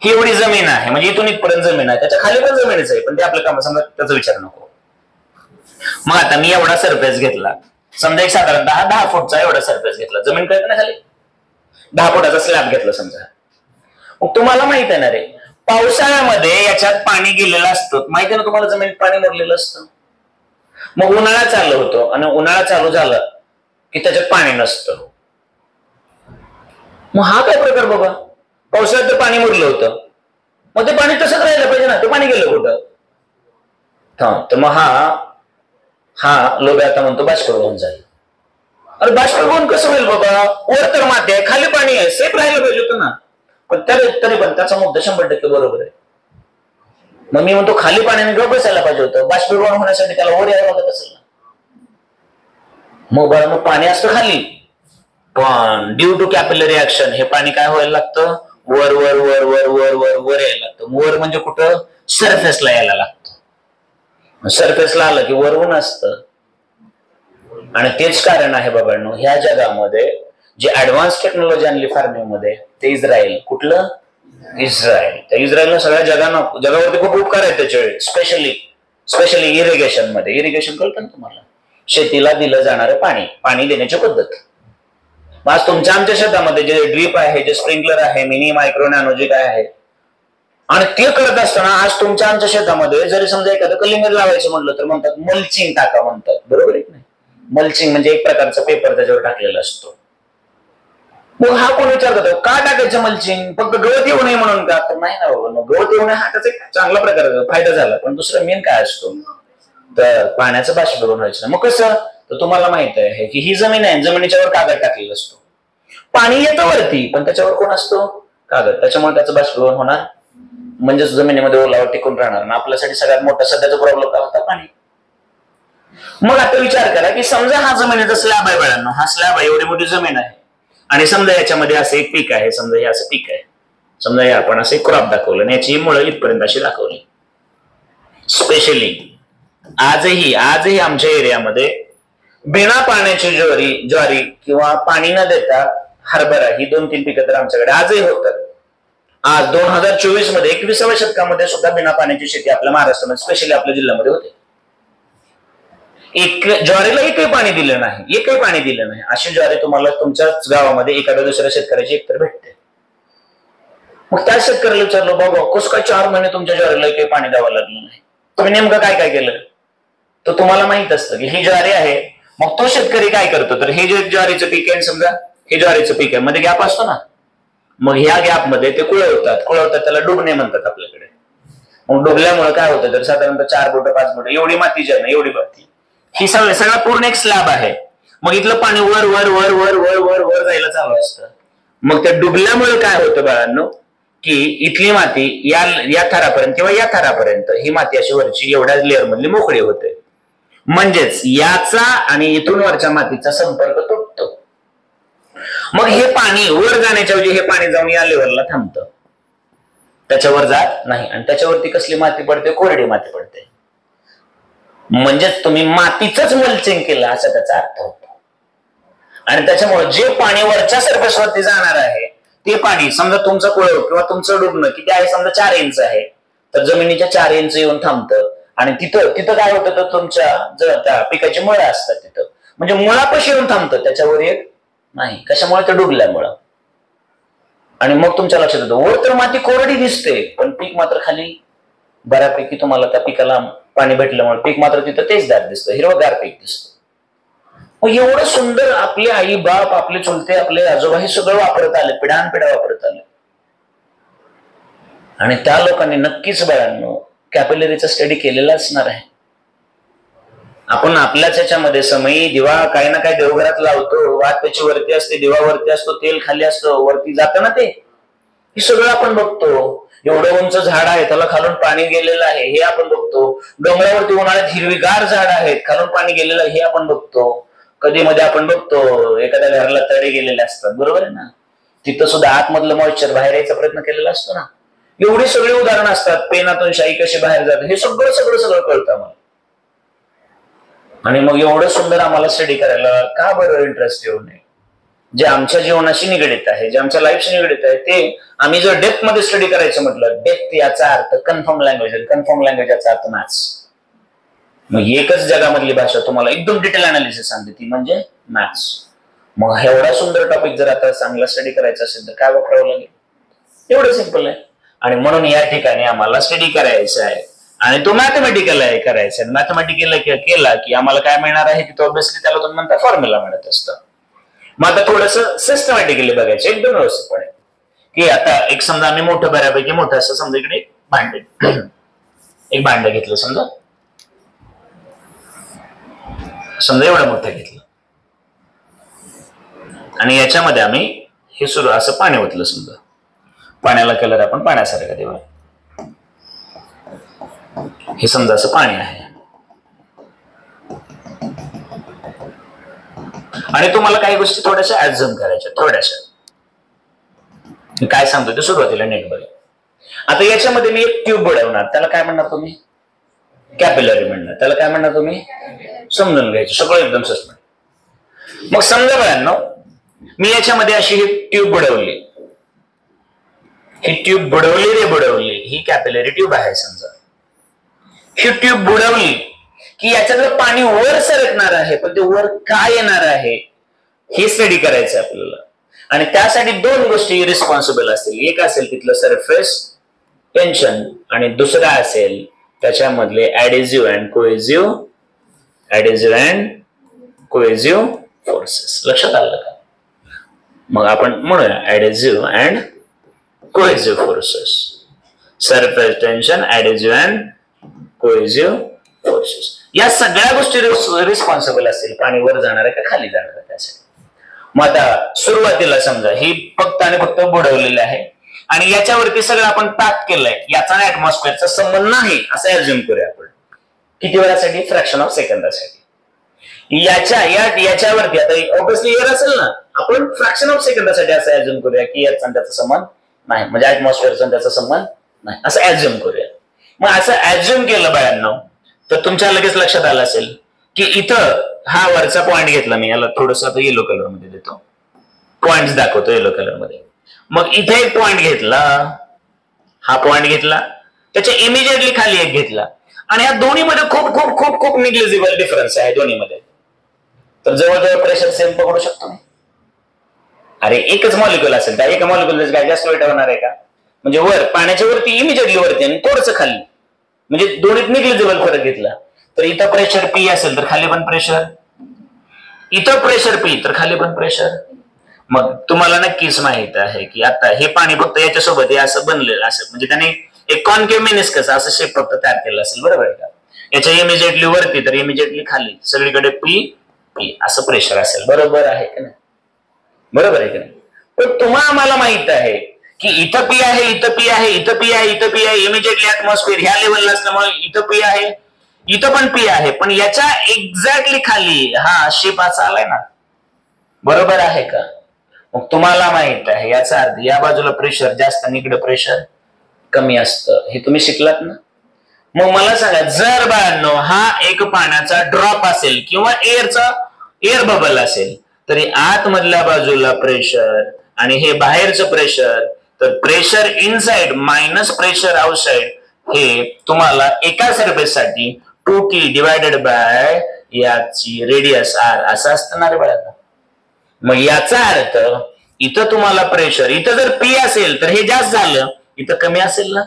ही एवढी जमीन आहे, म्हणजे इथून इथपर्यंत जमीन आहे, त्याच्या खाली पण जमीनच आहे, पण ते आपल्या काम समजा त्याचा विचार नको. मग आता मी एवढा सरफेस घेतला, समजा एक साधारणतः 10 फूटचा एवढा सरफेस घेतला, जमीन कळत ना खाली 10 फुटाचा स्लॅब घेतला समजा. मग तुम्हाला माहित आहे ना रे, पावसाळ्यामध्ये याच्यात पाणी गेलेलं असतं, माहिती आहे ना तुम्हाला, जमिनीत पाणी मुरलेलं असतं. मग उन्हाळा चालू होतो आणि उन्हाळा चालू झाला की त्याच्यात पाणी नसतं. मग हा काय प्रकार बाबा, पावसाळ्यात तर पाणी मुरलं होतं, मग ते पाणी तसंच राहिलं पाहिजे ना, ते पाणी गेलं कुठं. तर मग हा लोक आता म्हणतो बाष्पीभवन झालं. अरे बाष्पीभवन कसं होईल बाबा, वर तर माती आहे, खाली पाणी आहे, सेफ राहिलं पाहिजे होतं ना. पण तरी पण त्याचा मुद्दा 100% बरोबर आहे. मग मी म्हणतो खाली पाण्याने गप बसायला पाहिजे होतं, बाष्पीभवन होण्यासाठी त्याला वर यावं लागत असेल ना. मग पाणी असतं खाली, पण ड्यू टू कॅपिलरी ऍक्शन हे पाणी काय व्हायला लागतं, वर वर वर वर वर वर वर यायला लागतं. वर म्हणजे कुठं, सरफेसला यायला लागतं. सरफेसला आलं की वर ऊन असतं. आणि तेच कारण आहे बाबांनो, ह्या जगामध्ये जे ऍडव्हान्स टेक्नॉलॉजी आणली फार्मिंग मध्ये ते इस्रायल. कुठलं, इस्रायल. त्या इस्रायलनं सगळ्या जगावरती खूप उपकार आहेत त्याचे. स्पेशली इरिगेशन मध्ये. इरिगेशन कळतं ना तुम्हाला, शेतीला दिलं जाणारं पाणी देण्याची पद्धत. आज तुमच्या आमच्या शेतामध्ये जे ड्रीप आहे, जे स्प्रिंकलर आहे, मिनी मायक्रो नॅनो जे काय आहे, आणि ते करत असताना आज तुमच्या आमच्या शेतामध्ये जरी समजा एखादं कलिंगड लावायचं म्हटलं तर म्हणतात मल्चिंग टाका म्हणतात, बरोबर आहे की नाही. मल्चिंग म्हणजे एक प्रकारचा पेपर त्याच्यावर टाकलेला असतो. मग हा कोण विचार करतो का टाकायचं मल्चिंग, फक्त गवत येऊ नये म्हणून का, तर नाही ना बाबा, गवत येऊ नये हा त्याचा एक चांगला प्रकार फायदा झाला, पण दुसरा मेन काय असतो, तर पाण्याचं बाष्पीभवन व्हायचं. मग कसं, तर तुम्हाला माहित आहे की ही जमीन आहे, जमिनीच्या वर कागद टाकलेला असतो, पाणी येतं वरती पण त्याच्यावर कोण असतो, कागद. त्याच्यामुळे त्याचं बाष्पीभवन होणार, म्हणजेच जमिनीमध्ये ओलावा टिकून राहणार. आणि आपल्यासाठी सगळ्यात मोठा सध्याचा प्रॉब्लेम काय होता, पाणी. मग आता विचार करा की समजा हा जमिनीचा स्लॅब आहे बाळांनो, हा स्लॅब आहे, एवढी मोठी जमीन आहे आणि समजा याच्यामध्ये असं एक पीक आहे, समजा हे असं पीक आहे, समजा हे आपण असं एक क्रॉप दाखवलं आणि याची मुळं इथपर्यंत अशी दाखवली. स्पेशली आजही आमच्या एरियामध्ये बिना पाण्याची ज्वारी किंवा पाणी न देता हरभरा ही 2-3 पिकं तर आमच्याकडे आजही होतात. आज 2024 मध्ये 21व्या शतकामध्ये सुद्धा बिना पाण्याची शेती आपल्या महाराष्ट्रामध्ये स्पेशली आपल्या जिल्ह्यामध्ये होते. ज्वारीला एकही पाणी दिलं नाही, अशी ज्वारी तुम्हाला तुमच्याच गावामध्ये एखाद्या दुसऱ्या शेतकऱ्याची एकतर भेटते. मग त्या शेतकऱ्याला विचारलं, बाबा कसं काय 4 महिने तुमच्या ज्वारीला काही पाणी द्यावं लागलं नाही, तुम्ही नेमकं काय केलं? तर तुम्हाला माहित असतं की ही ज्वारी आहे. मग तो शेतकरी काय करतो, तर हे जे ज्वारीचं पीक आहे, समजा हे ज्वारीचं पीक आहे, मध्ये गॅप असतो ना, मग ह्या गॅप मध्ये ते कुळवतात, त्याला डुबणे म्हणतात आपल्याकडे. मग डुबल्यामुळे काय होतं, तर साधारणतः 4 बोट 5 बोट एवढी माती जी आहे ना, एवढी माती ही सगळं पूर्ण एक स्लॅब आहे. मग इथलं पाणी वर वर वर वर वर वर वर जायला चालू असतं. मग त्या डुबल्यामुळे काय होतं बाळांनो, की इथली माती या थरापर्यंत किंवा या थरापर्यंत ही माती अशी वरची एवढ्या लेअर मधली मोकळी होते. म्हणजेच याचा आणि इथून वरच्या मातीचा संपर्क तुटतो. मग हे पाणी वर जाण्याच्या ऐवजी हे पाणी जाऊन या लेवलला थांबतं, त्याच्यावर जात नाही. आणि त्याच्यावरती कसली माती पडते, कोरडी माती पडते. म्हणजेच तुम्ही मातीचंच मल्चिंग केलं असा त्याचा अर्थ होतो. आणि त्याच्यामुळे जे पाणी वरच्या सरफेसवरती जाणार आहे ते पाणी, समजा तुमचं कुळव किंवा तुमचं डुबणं किती आहे, समजा 4 इंच आहे, तर जमिनीच्या 4 इंच येऊन थांबतं. आणि तिथं काय होतं, तर तुमच्या त्या पिकाची मुळं असतात तिथं, म्हणजे मुळापाशी येऊन थांबतं, त्याच्यावर येत नाही. कशामुळे, तर डुबल्यामुळं. आणि मग तुमच्या लक्षात येतं, वर तर माती कोरडी दिसते पण पीक मात्र खाली बऱ्यापैकी तुम्हाला त्या पिकाला पाणी भेटल्यामुळे पीक मात्र तिथं तेजदार दिसतं, हिरवगार पीक दिसतं. मग एवढं सुंदर आपले आई बाप, आपले चुलते, आपले आजोबा हे सगळं वापरत आले, पिढ्यानपिढ्या वापरत आले. आणि त्या लोकांनी नक्कीच बाळांनो कॅपिलरीचा स्टडी केलेला असणार आहे. आपण आपल्याच याच्यामध्ये समयी दिवा काही ना काही देवघरात लावतो, वात त्याची वरती असते, दिवा वरती असतो, तेल खाली असतो, वरती जातं ना ते, हे सगळं आपण बघतो. एवढं उंच झाड आहे, त्याला खालून पाणी गेलेलं आहे हे आपण बघतो. डोंगरावरती उन्हाळ्यात हिरवीगार झाड आहेत, खालून पाणी गेलेलं हे आपण बघतो. कधी मध्ये आपण बघतो एखाद्या घराला तडे गेलेले असतात, बरोबर आहे ना, तिथं सुद्धा आतमधलं मॉइश्चर बाहेर यायचा प्रयत्न केलेला असतो ना. एवढी सगळी उदाहरणं असतात. पेनातून शाई कशी बाहेर जाते हे सगळं कळतं मला. आणि मग एवढं सुंदर आम्हाला स्टडी करायला का बरं इंटरेस्ट येऊ नये? जे आमच्या जीवनाशी निगडित आहे, जे आमच्या लाईफशी निगडित आहे, ते आम्ही जर डेप्थ मध्ये स्टडी करायचं म्हटलं, डेप्थ याचा अर्थ कन्फर्म लँग्वेज, कन्फर्म लँग्वेज याचा अर्थ मॅथ्स. मग एकच जगामधली भाषा तुम्हाला एकदम डिटेल अनालिसिस सांगते, ती म्हणजे मॅथ्स. मग एवढा सुंदर टॉपिक जर आता चांगला स्टडी करायचा असेल तर काय वापरावं लागेल? एवढं सिंपल आहे. आणि म्हणून या ठिकाणी आम्हाला स्टडी करायचं आहे आणि तो मॅथमॅटिकल आहे करायचा. मॅथमॅटिकल केला की आम्हाला काय मिळणार आहे, की तो ऑब्व्हियसली त्याला तुम्ही म्हणता फॉर्म्युला मिळत असतं. मग आता थोडस सिस्टमॅटिकली बघायचं एकदम व्यवस्थितपणे, की आता एक समजा आम्ही मोठं बऱ्यापैकी मोठं असं समजा इकडे एक भांड घेतलं, समजा एवढं मोठं घेतलं आणि याच्यामध्ये आम्ही हे सुरू असं पाणी ओतलं. समजा पाण्याला कलर आपण पाण्यासारखा देऊ, हे समजा असं पाणी आहे. आणि तुम्हाला काही गोष्टी थोड्याशा ऍझ्युम करायच्या, थोड्याशा. मी काय सांगतो ते सुरुवातीला नीट बघा. आता याच्यामध्ये मी एक ट्यूब बुडवणार, त्याला काय म्हणणार तुम्ही? कॅपिलरी म्हणणार. त्याला काय म्हणणार तुम्ही? समजून घ्यायचं सगळं एकदम सस्पेंड. मग समजा बघा, मी याच्यामध्ये अशी ही ट्यूब बुडवली, ही ट्यूब बुडवली ही कॅपिलरी ट्यूब आहे. समजा ही ट्यूब बुडवली की याच्यातलं पाणी वर सरकणार आहे, पण ते वर काय येणार आहे हे स्टडी करायचं आपल्याला. आणि त्यासाठी 2 गोष्टी रिस्पॉन्सिबल असतील. एक असेल तिथलं सरफेस टेन्शन आणि दुसरा असेल त्याच्यामधले ऍडेझिव्ह अँड कोएझिव्ह फोर्सेस. लक्षात आलं का? मग आपण म्हणूया adhesive and cohesive forces. Surface tension, adhesive and cohesive forces, या सगळ्या गोष्टी रिस्पॉन्सिबल असतील पाणी वर जाणार आहे का खाली जाणार आहे त्यासाठी. मग आता सुरुवातीला समजा ही फक्त आणि फक्त बुडवलेलं आहे आणि याच्यावरती सगळं आपण पॅक केलंय, याचा ऍटमॉस्फिअरचा संबंध नाही असं ऍझ्युम करूया आपण. किती वेळासाठी? फ्रॅक्शन ऑफ सेकंदासाठी. याच्यावरती आता ऑब्व्हियसली एअर असेल ना, आपण फ्रॅक्शन ऑफ सेकंदासाठी असं ऍझ्युम करूया की याचा त्याचा संबंध नाही, म्हणजे ऍटमॉस्फिअरचा त्याचा संबंध नाही असं ऍझ्युम करूया. मग असं ऍझ्युम केलं बाळांनो तर तुमच्या लगेच लक्षात आलं असेल की इथं हा वरचा पॉइंट घेतला मी, याला थोडस आता येलो कलर मध्ये देतो, पॉइंट दाखवतो येलो कलर मध्ये. मग इथे एक पॉइंट घेतला, हा पॉइंट घेतला, त्याच्या इमिजिएटली खाली एक घेतला, आणि या दोन्हीमध्ये खूप खूप खूप खूप निग्लिजिबल डिफरन्स आहे दोन्हीमध्ये. तर जवळजवळ प्रेशर सेम पकडू शकतो मी. अरे एकच मॉलिक्युल असेल तर एका मॉलिक्युल काय जास्त वेट होणार आहे का? म्हणजे वर पाण्याच्या वरती इमिजिएटली वरती आणि थोडंसं खाली, म्हणजे दोन्हीत निग्लिजिबल फरक घेतला. तर इथं प्रेशर पी असेल तर खाली पण प्रेशर, इथं प्रेशर पी तर खाली पण प्रेशर. मग तुम्हाला नक्कीच माहित आहे की आता हे पाणी फक्त याच्यासोबत हे असं बनलेलं असेल, म्हणजे त्याने एक कॉन्केव्ह मेनिस्कस असं शेप फक्त तयार केलं असेल, बरोबर आहे का? याच्या इमिजिएटली वरती तर इमिजिएटली खाली सगळीकडे पी पी असं प्रेशर असेल, बरोबर आहे का नाही? बरोबर आहे का नाही? पण तुम्हाला मला माहित आहे की इथं पी आहे, इथं पी आहे, इथं पी आहे, इथं पी आहे, इमिजिएटली ऍटमॉस्फिअर ह्या लेवलला असल्यामुळे इथं पी आहे, इथं पण पी आहे, पण याच्या एक्झॅक्टली खाली हा शेप असा आलाय ना, बरोबर आहे का? मग तुम्हाला माहित आहे याचा अर्थ या बाजूला प्रेशर जास्त आणि इकडे प्रेशर कमी असतं, हे तुम्ही शिकलात ना. मग मला सांगा, जर बाळांनो हा एक पाण्याचा ड्रॉप असेल किंवा एअर बबल असेल, तरी आतमधल्या बाजूला प्रेशर आणि हे बाहेरचं प्रेशर, तर pressure inside minus pressure outside हे तुम्हाला एका सरफेस साठी 2t डिवायडेड बाय याची रेडियस r असं असणार बाळांनो. मग याचा अर्थ इथं तुम्हाला प्रेशर, इथं जर पी असेल तर हे जास्त झालं, इथं कमी असेल ना.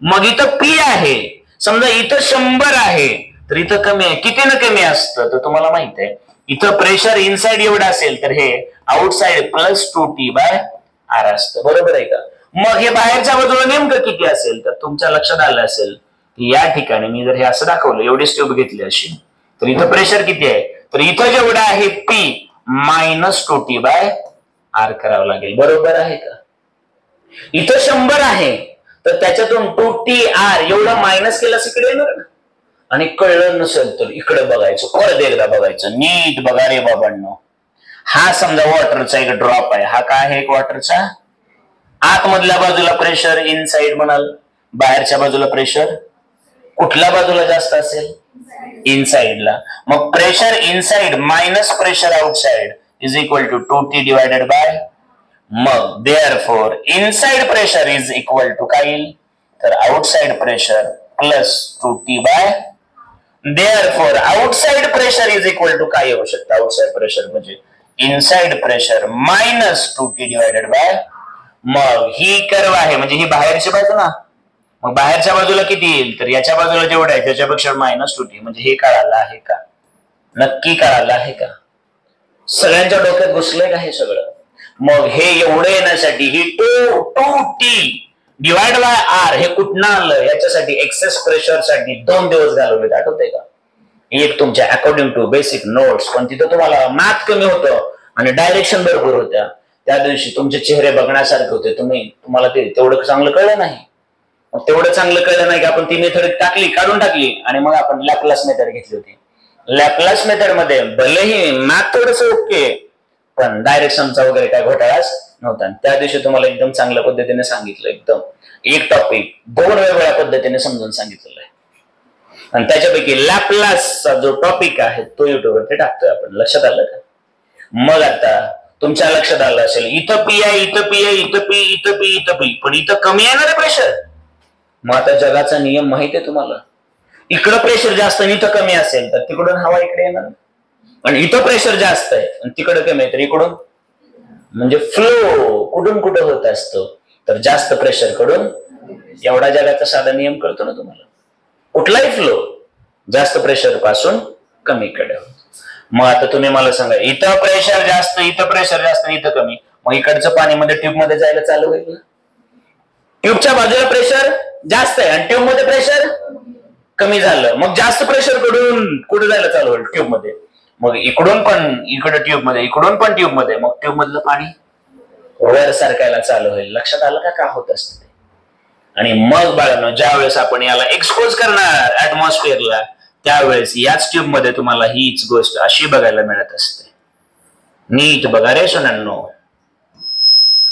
मग इथं पी आहे, समजा इथं 100 आहे तर इथं कमी आहे, किती ना कमी असतं तर तुम्हाला माहित आहे इथं प्रेशर इनसाइड एवढं असेल तर हे outside plus 2t bye r असतं, बरोबर आहे का? मग हे बाहेरच्या बाजूला नेमकं किती असेल तर तुमच्या लक्षात आलं असेल की या ठिकाणी मी जर हे असं दाखवलं, एवढी ट्यूब घेतली अशी, तर इथं प्रेशर किती आहे, तर इथं जेवढं आहे P minus 2t bye r करावं लागेल, बरोबर आहे का? इथं 100 आहे तर त्याच्यातून 2t r एवढं मायनस केलं इकडे येणार ना. आणि कळलं नसेल तर इकडे बघायचं, परत एकदा बघायचं, नीट बघा रे बाबांनो. हा समजा वॉटरचा एक ड्रॉप आहे, हा काय आहे एक वॉटरचा, आतमधल्या बाजूला प्रेशर इनसाइड म्हणाल, बाहेरच्या बाजूला प्रेशर कुठल्या बाजूला जास्त असेल, इनसाइडला. मग pressure inside minus pressure outside is equal to 2t divided by, मग therefore inside pressure is equal to काय येईल, तर outside pressure plus 2t by, therefore outside pressure is equal to काय येऊ शकतं, आउटसाइड प्रेशर म्हणजे inside pressure minus 2t divided by. मग ही कर्व आहे म्हणजे ही बाहेरची बाजू ना, मग बाहेरच्या बाजूला किती येईल, तर याच्या बाजूला जेवढं आहे त्याच्यापेक्षा मायनस 2t, म्हणजे हे कळालं आहे का? नक्की कळालं आहे का? सगळ्यांच्या डोक्यात घुसलंय का हे सगळं? मग हे एवढं येण्यासाठी ही 2t डिवाइड बाय r हे कुठनं आलं, याच्यासाठी एक्सेस प्रेशर साठी 2 दिवस घालवले, आठवतंय का? एक तुमच्या अकॉर्डिंग टू बेसिक नोट्स, पण तिथं तुम्हाला मॅथ कमी होतं आणि डायरेक्शन भरपूर होत्या. त्या दिवशी तुमचे चेहरे बघण्यासारखे होते, तुम्हाला ते तेवढं चांगलं कळलं नाही. मग तेवढं चांगलं कळलं नाही की आपण ती मेथड काढून टाकली आणि मग आपण लॅपलास मेथड घेतली होती. लॅपलास मेथड मध्ये भलेही मॅथ थोडस ओके, पण डायरेक्शनचा वगैरे काय घोटाळाच नव्हता. त्या दिवशी तुम्हाला एकदम चांगल्या पद्धतीने सांगितलं, एकदम एक टॉपिक 2 वेगवेगळ्या पद्धतीने समजून सांगितलेलं आहे. आणि त्याच्यापैकी लॅपलासचा जो टॉपिक आहे तो युट्यूबवरती टाकतोय आपण, लक्षात आलं का? मग आता तुमच्या लक्षात आलं असेल, इथं पी आहे, इथं पी आहे, इथं पी, इथं पी, इथं पी, पण इथं कमी येणार आहे प्रेशर. मग आता जगाचा नियम माहिती आहे तुम्हाला, इकडं प्रेशर जास्त आणि इथं कमी असेल तर तिकडून हवा इकडे येणार, आणि इथं प्रेशर जास्त आहे आणि तिकडे कमी आहे तर इकडून, म्हणजे फ्लो कुठून कुठं होत असतो, तर जास्त प्रेशर कडून. एवढा जगाचा साधा नियम कळतो ना तुम्हाला, कुठलाही फ्लो जास्त प्रेशर पासून कमी कडे होतो. मग आता तुम्ही मला सांगा, इथं प्रेशर जास्त, इथं प्रेशर जास्त, इथं कमी, मग इकडचं पाणी मध्ये ट्यूब मध्ये जायला चालू होईल ना. ट्यूबच्या बाजूला प्रेशर जास्त आहे आणि ट्यूब मध्ये प्रेशर कमी झालं, मग जास्त प्रेशर कडून कुठे जायला चालू होईल, ट्यूब मध्ये. मग इकडून पण इकडे ट्यूब मध्ये, इकडून पण ट्यूब मध्ये, मग ट्यूब मधलं पाणी वर सरकायला चालू होईल. लक्षात आलं का होत असतं ते? आणि मग बाळांनो, ज्या वेळेस आपण याला एक्सपोज करणार ऍटमॉस्फिअरला, त्यावेळेस याच ट्यूब मध्ये तुम्हाला हीच गोष्ट अशी बघायला मिळत असते. नीट बघा रे सोनांनो.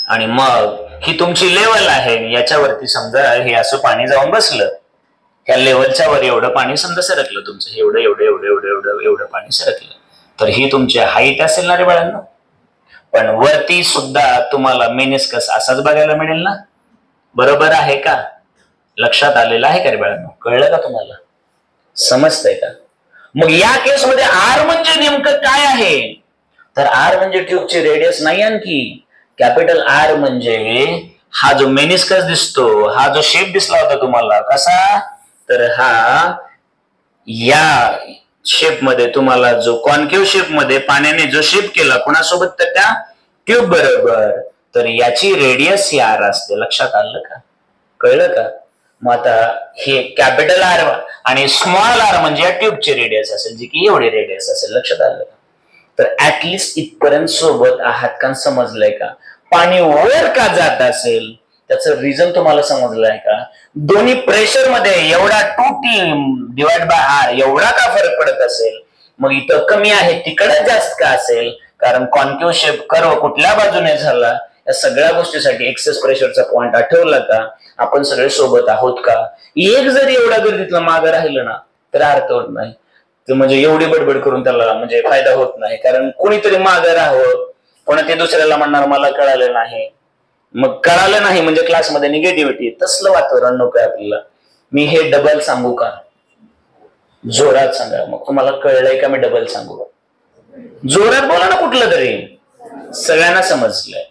आणि मग ही तुमची लेवल आहे, याच्यावरती समजा हे असं पाणी जाऊन बसलं, ह्या लेवलच्या वर एवढं पाणी समजा सरकलं तुमचं, एवढं एवढं एवढं एवढं एवढं एवढं पाणी सरकलं. तर ही तुमची हाईट असेल ना रे बाळांनो. पण वरती सुद्धा तुम्हाला मेनिस्कस असाच बघायला मिळेल ना. बरोबर आहे का? लक्षात आलेलं आहे का रे बाळांनो? कळलं का तुम्हाला? समजतंय का? मग या केसमध्ये आर म्हणजे नेमकं काय आहे? तर आर म्हणजे ट्यूबची रेडियस नाही, आणखी कॅपिटल आर म्हणजे हा जो मेनिस्कस दिसतो, हा जो शेप दिसला होता तुम्हाला कसा, तर हा या शेप मध्ये तुम्हाला जो कॉन्केव्ह शेप मध्ये पाण्याने जो शेप केला कोणासोबत, तर त्या ट्यूब बरोबर, तर याची रेडियस ही आर असते. लक्षात आलं का? कळलं का? मग आता हे कॅपिटल आर आणि स्मॉल आर म्हणजे या ट्यूबची रेडियस असेल, जी की एवढी रेडियस असेल. लक्षात आलं का? तर ऍटलिस्ट इथपर्यंत सोबत आहात का? समजलंय का? पाणी वर का जात असेल त्याचं रिझन तुम्हाला समजलंय का? दोन्ही प्रेशर मध्ये एवढा 2T डिवाइड बाय आर एवढा का फरक पडत असेल? मग इथं कमी आहे तिकडे जास्त का असेल? कारण कॉन्केव्ह शेप कर्व कुठल्या बाजूने झाला, या सगळ्या गोष्टीसाठी एक्सेस प्रेशरचा पॉइंट आठवला का? आपण सगळे सोबत आहोत का? एक जरी एवढा गर्दीतला मागं राहिलं ना तर अर्थ होत नाही. म्हणजे एवढी बडबड करून त्याला म्हणजे फायदा होत नाही, कारण कोणीतरी मागं राहावं, पण ते दुसऱ्याला म्हणणार मला कळालं नाही. मग कळालं नाही म्हणजे क्लासमध्ये निगेटिव्हिटी, तसलं वातावरण नको आपल्याला. मी हे डबल सांगू का? जोरात सांगा. मग तुम्हाला कळलंय का? मी डबल सांगू? जोरात बोला ना, कुठलं तरी. सगळ्यांना समजलंय?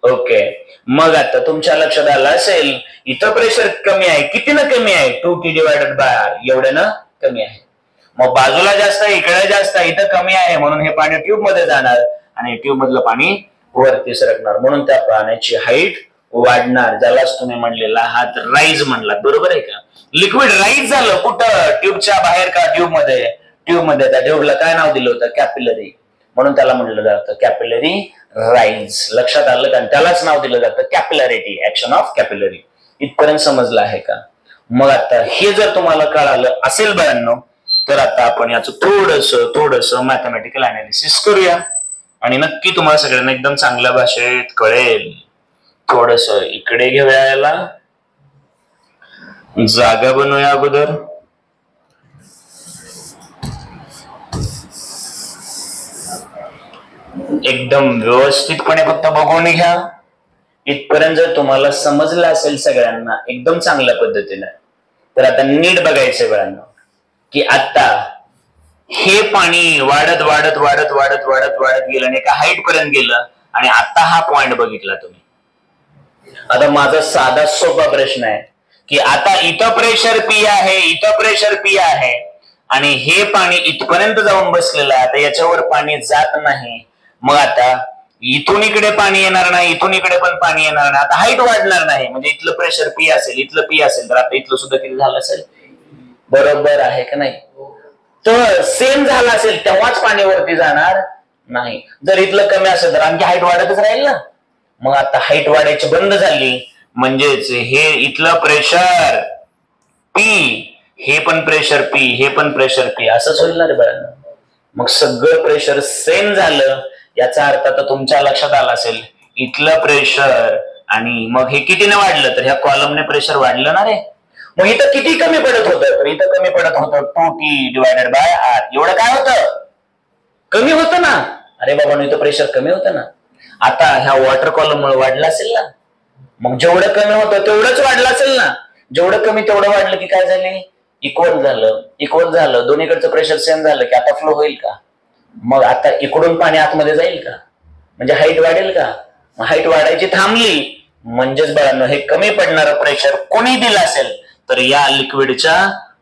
ओके. मग आता तुमच्या लक्षात आलं असेल इथं प्रेशर कमी आहे. किती ना कमी आहे? 2T डिवायडेड बाय आर एवढं ना कमी आहे. मग बाजूला जास्त आहे, इकडे जास्त आहे, इथं कमी आहे, म्हणून हे पाणी ट्यूब मध्ये जाणार आणि ट्यूब मधलं पाणी वरती सरकणार, म्हणून त्या पाण्याची हाईट वाढणार, ज्यालाच तुम्ही म्हणलेला आहात राईज म्हणलात. बरोबर आहे का? लिक्विड राईज झालं कुठं? ट्यूबच्या बाहेर का ट्यूब मध्ये? ट्यूब मध्ये. त्या ट्यूबला काय नाव दिलं होतं? कॅपिलरी, म्हणून त्याला म्हटलं जातं कॅपिलरी राईज. लक्षात आलं का? त्यालाच नाव दिलं जातं कॅपिलॅरिटी, ऍक्शन ऑफ कॅपिलरी. इथपर्यंत समजलं आहे का? मग आता हे जर तुम्हाला कळालं असेल बाळांनो, तर आता आपण याचं थोडस मॅथमॅटिकल अनालिसिस करूया आणि नक्की तुम्हाला सगळ्यांना एकदम चांगल्या भाषेत कळेल. थोडस इकडे घेऊया, याला जागा बनवूया अगोदर. एकदम व्यवस्थितपणे फक्त बघून घ्या. इथपर्यंत जर तुम्हाला समजलं असेल सगळ्यांना एकदम चांगल्या पद्धतीने, तर आता नीट बघायचं बाळांनो की आता हे पाणी वाढत वाढत वाढत वाढत वाढत वाढत गेलं आणि एका हाईट पर्यंत गेलं आणि आता हा पॉइंट बघितला तुम्ही. आता माझा साधा सोपा प्रश्न आहे की आता इथं प्रेशर पी आहे, इथं प्रेशर पी आहे आणि हे पाणी इथपर्यंत जाऊन बसलेलं आहे, आता याच्यावर पाणी जात नाही. मग आता इथून इकडे पाणी येणार नाही, इथून इकडे पण पाणी येणार नाही. आता हाईट वाढणार नाही, म्हणजे इथलं प्रेशर पी असेल, इथलं पी असेल, तर आता इथलं सुद्धा किती झालं असेल? बरोबर आहे का नाही? तर सेम झालं असेल तेव्हाच पाणी वरती जाणार नाही. जर इथलं कमी असेल तर आणखी हाईट वाढतच राहील ना. मग आता हाईट वाढायची बंद झाली, म्हणजेच हे इथलं प्रेशर पी, हे पण प्रेशर पी, हे पण प्रेशर पी, असंच होईल ना रे बाळांनो. मग सगळं प्रेशर सेम झालं, याचा अर्थ आता तुमच्या लक्षात आला असेल इथलं प्रेशर आणि मग हे कितीने वाढलं, तर ह्या कॉलमने प्रेशर वाढलं ना रे. मग इथं किती कमी पडत होतं? तर इथं कमी पडत होतं 2T डिवायडेड बाय आर. एवढं काय होतं? कमी होतं ना. अरे बाबा, इथं प्रेशर कमी होतं ना. आता ह्या वॉटर कॉलम मुळे वाढलं असेल ना. मग जेवढं कमी होतं तेवढंच वाढलं असेल ना. जेवढं कमी तेवढं वाढलं की काय झाले? इक्वल झालं. इक्वल झालं, दोन्हीकडचं प्रेशर सेम झालं की आता फ्लो होईल का? मग आता इकडून पाणी आतमध्ये जाईल का? म्हणजे हाईट वाढेल का? हाईट वाढायची थांबली म्हणजेच बाळांनो हे कमी पडणारं प्रेशर कोणी दिलं असेल, तर या लिक्विडच्या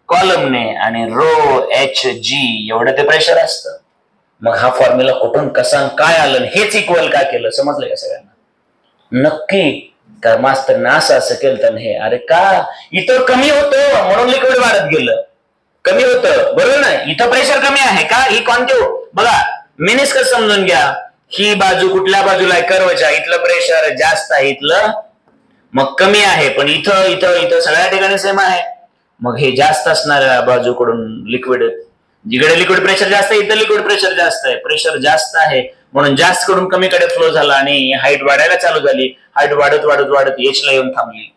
कॉलमने, आणि रो एच जी एवढं ते प्रेशर असतं. मग हा फॉर्म्युला कुठून कसा काय आलं, हेच इक्वल का केलं? समजलं का सगळ्यांना? नक्की का मास्तरने असं केलं तर हे? अरे का इथं कमी होतं म्हणून लिक्विड वाढत गेलं. कमी होतं बरोबर ना. इथं प्रेशर कमी आहे का? ही कॉन्केव्ह बघा, मेनिस्कस समजून घ्या. ही बाजू कुठल्या बाजूला आहे? कर्वच्या. इथलं प्रेशर जास्त आहे, इथलं मग कमी आहे, पण इथं इथं इथं सगळ्या ठिकाणी सेम आहे. मग हे जास्त असणाऱ्या बाजूकडून लिक्विड, जिकडे लिक्विड प्रेशर जास्त आहे इथं लिक्विड प्रेशर जास्त आहे. प्रेशर जास्त आहे म्हणून जास्त कडून कमीकडे फ्लो झाला आणि हाईट वाढायला चालू झाली. हाईट वाढत वाढत वाढत एच ला येऊन थांबली.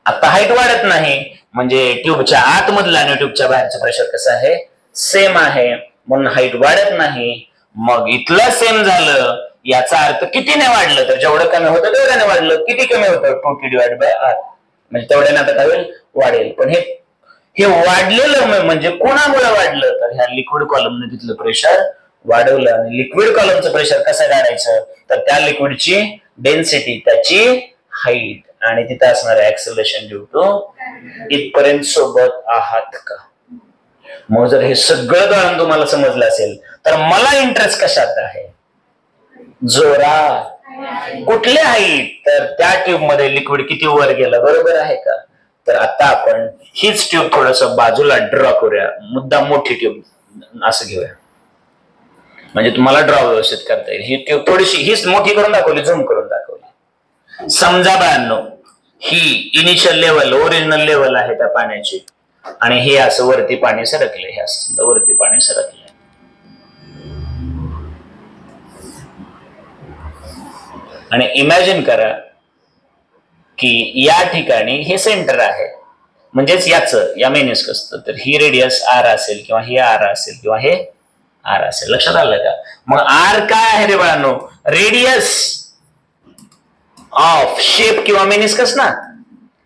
आता हाईट वाढत नाही म्हणजे ट्यूबच्या आतमधलं आणि ट्यूबच्या बाहेरचं प्रेशर कसं आहे? सेम आहे, म्हणून हाईट वाढत नाही. मग इथलं सेम झालं, याचा अर्थ कितीने वाढलं, तर जेवढं कमी होतं तेवढ्याने वाढलं. किती कमी होतं, 2t डिवाइड बाय r, म्हणजे तेवढ्याने आता काय होईल, वाढेल. पण हे वाढलेलं म्हणजे कोणामुळे वाढलं, तर ह्या लिक्विड कॉलमने तिथलं प्रेशर वाढवलं. आणि लिक्विड कॉलमचं प्रेशर कसं काढायचं, तर त्या लिक्विडची डेन्सिटी, त्याची हाईट, आणि तिथं असणार ऍक्सेलरेशन ड्यू टू. इथपर्यंत सोबत आहात का? मग जर हे सगळं कारण तुम्हाला समजलं असेल तर मला इंटरेस्ट कशात आहे, जोरात. कुठले हाईट, तर त्या ट्यूब मध्ये लिक्विड किती वर गेलं, बरोबर आहे का? तर आता आपण हीच ट्यूब थोडस बाजूला ड्रॉ करूया, मुद्दा मोठी ट्यूब असं घेऊया, म्हणजे तुम्हाला ड्रॉ व्यवस्थित करता येईल. ही ट्यूब थोडीशी हीच मोठी करून दाखवली, झूम करून दाखवली. समजा बाळांनो, ही इनिशियल लेवल, ओरिजिनल लेवल आहे त्या पाण्याची, आणि हे असं वरती पाणी सरकले, हे असं वरती पाणी सरकले. आणि इमॅजिन करा की या ठिकाणी हे सेंटर आहे, म्हणजेच या मेनिस्कसचं, तर ही रेडियस r असेल, किंवा हे r असेल, किंवा हे r असेल. लक्षात आलं का? मग r काय आहे रे बाळांनो, रेडियस ऑफ शेप किंवा मेनिस्कस ना,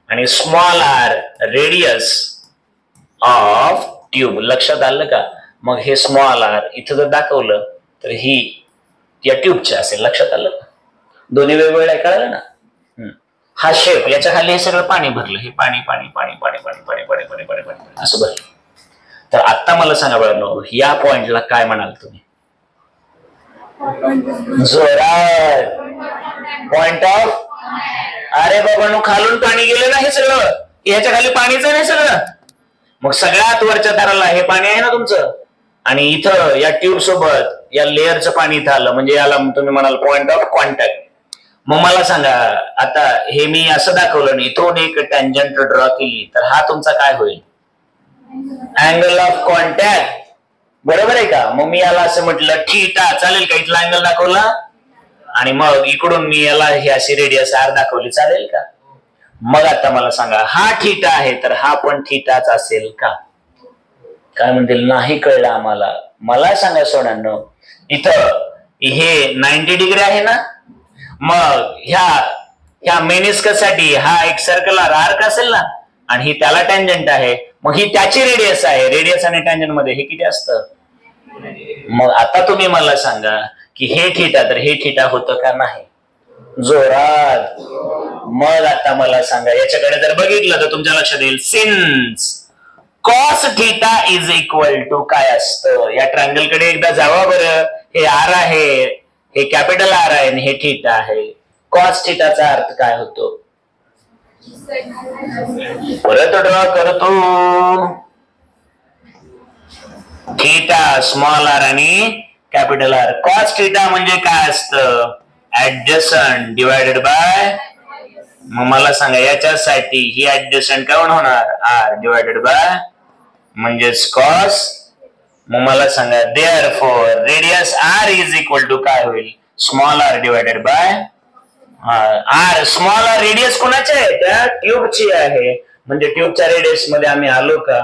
आणि small r radius of tube. लक्षात आलं का? मग हे स्मॉल r इथं जर दाखवलं तर ही या ट्यूबचे असेल. लक्षात आलं का? दोन्ही वेगवेगळ्या, कळलं ना? हा शेप, याच्या खाली हे सगळं पाणी भरलं, हे पाणी पाणी पाणी पाणी पाणी पाणी पाणी पाणी पाणी पाणी असं भरलं. तर आता मला सांगा बाळांनो, या पॉइंटला काय म्हणाल तुम्ही? जोरात, पॉइंट ऑफ. अरे बाबांनो, खालून पाणी गेलं ना हे सगळं, ह्याच्या खाली पाणीच नाही सगळं. मग सगळ्यात वरच्या ताराला हे पाणी आहे ना तुमचं, आणि इथं या ट्यूब सोबत या लेअरचं पाणी इथं आलं, म्हणजे याला तुम्ही म्हणाल पॉइंट ऑफ कॉन्टॅक्ट. मग मला सांगा, आता हे मी असं दाखवलं, इथून एक टँजंट ड्रॉ केली, तर हा तुमचा काय होईल, अँगल ऑफ कॉन्टॅक्ट, बरोबर आहे का? मग मी याला असं म्हटलं थीटा, चालेल का? इथला अँगल दाखवला, आणि मग इकडून मी याला ही अशी रेडियस r दाखवली, चालेल का? मग आता मला सांगा, हा थीटा आहे तर हा पण थीटाच असेल का? काय म्हणतील, नाही कळलं आम्हाला. मला सांगा सोडांनो, इथं हे 90 डिग्री आहे ना, मग ह्या मेनिस्कस साठी हा एक सर्कलर आर्क असेल ना, आणि ही त्याला टँजंट आहे, मग ही त्याची रेडियस आहे. रेडियस आणि टँजंट मध्ये हे किती असतं? मग आता तुम्ही मला सांगा की हे थीटा, तर हे थीटा होतं का नाही? जोरात. मग आता मला सांगा, याच्याकडे जर बघितलं तर तुमच्या लक्षात येईल, since cos theta is equal to काय असतं? या ट्रायंगल कडे एकदा जावा बरं. हे r आहे, हे कॅपिटल R आहे, आणि हे थीटा आहे. कॉस थीटाचा अर्थ काय होतो? परत ड्रॉ करतो, थीटा स्मॉल r आणि कॅपिटल R. कॉस थीटा म्हणजे काय असतं? Adjacent divided by. मग मला सांगा, याच्यासाठी ही ऍडजसंट काय होणार? r डिवायडेड बाय म्हणजेच कॉस. मग मला सांगा, therefore radius r is equal to काय होईल? Small r divided by r. Small r radius कोणाची आहे? त्या ट्यूबची आहे. म्हणजे ट्यूबच्या रेडियस मध्ये आम्ही आलो का?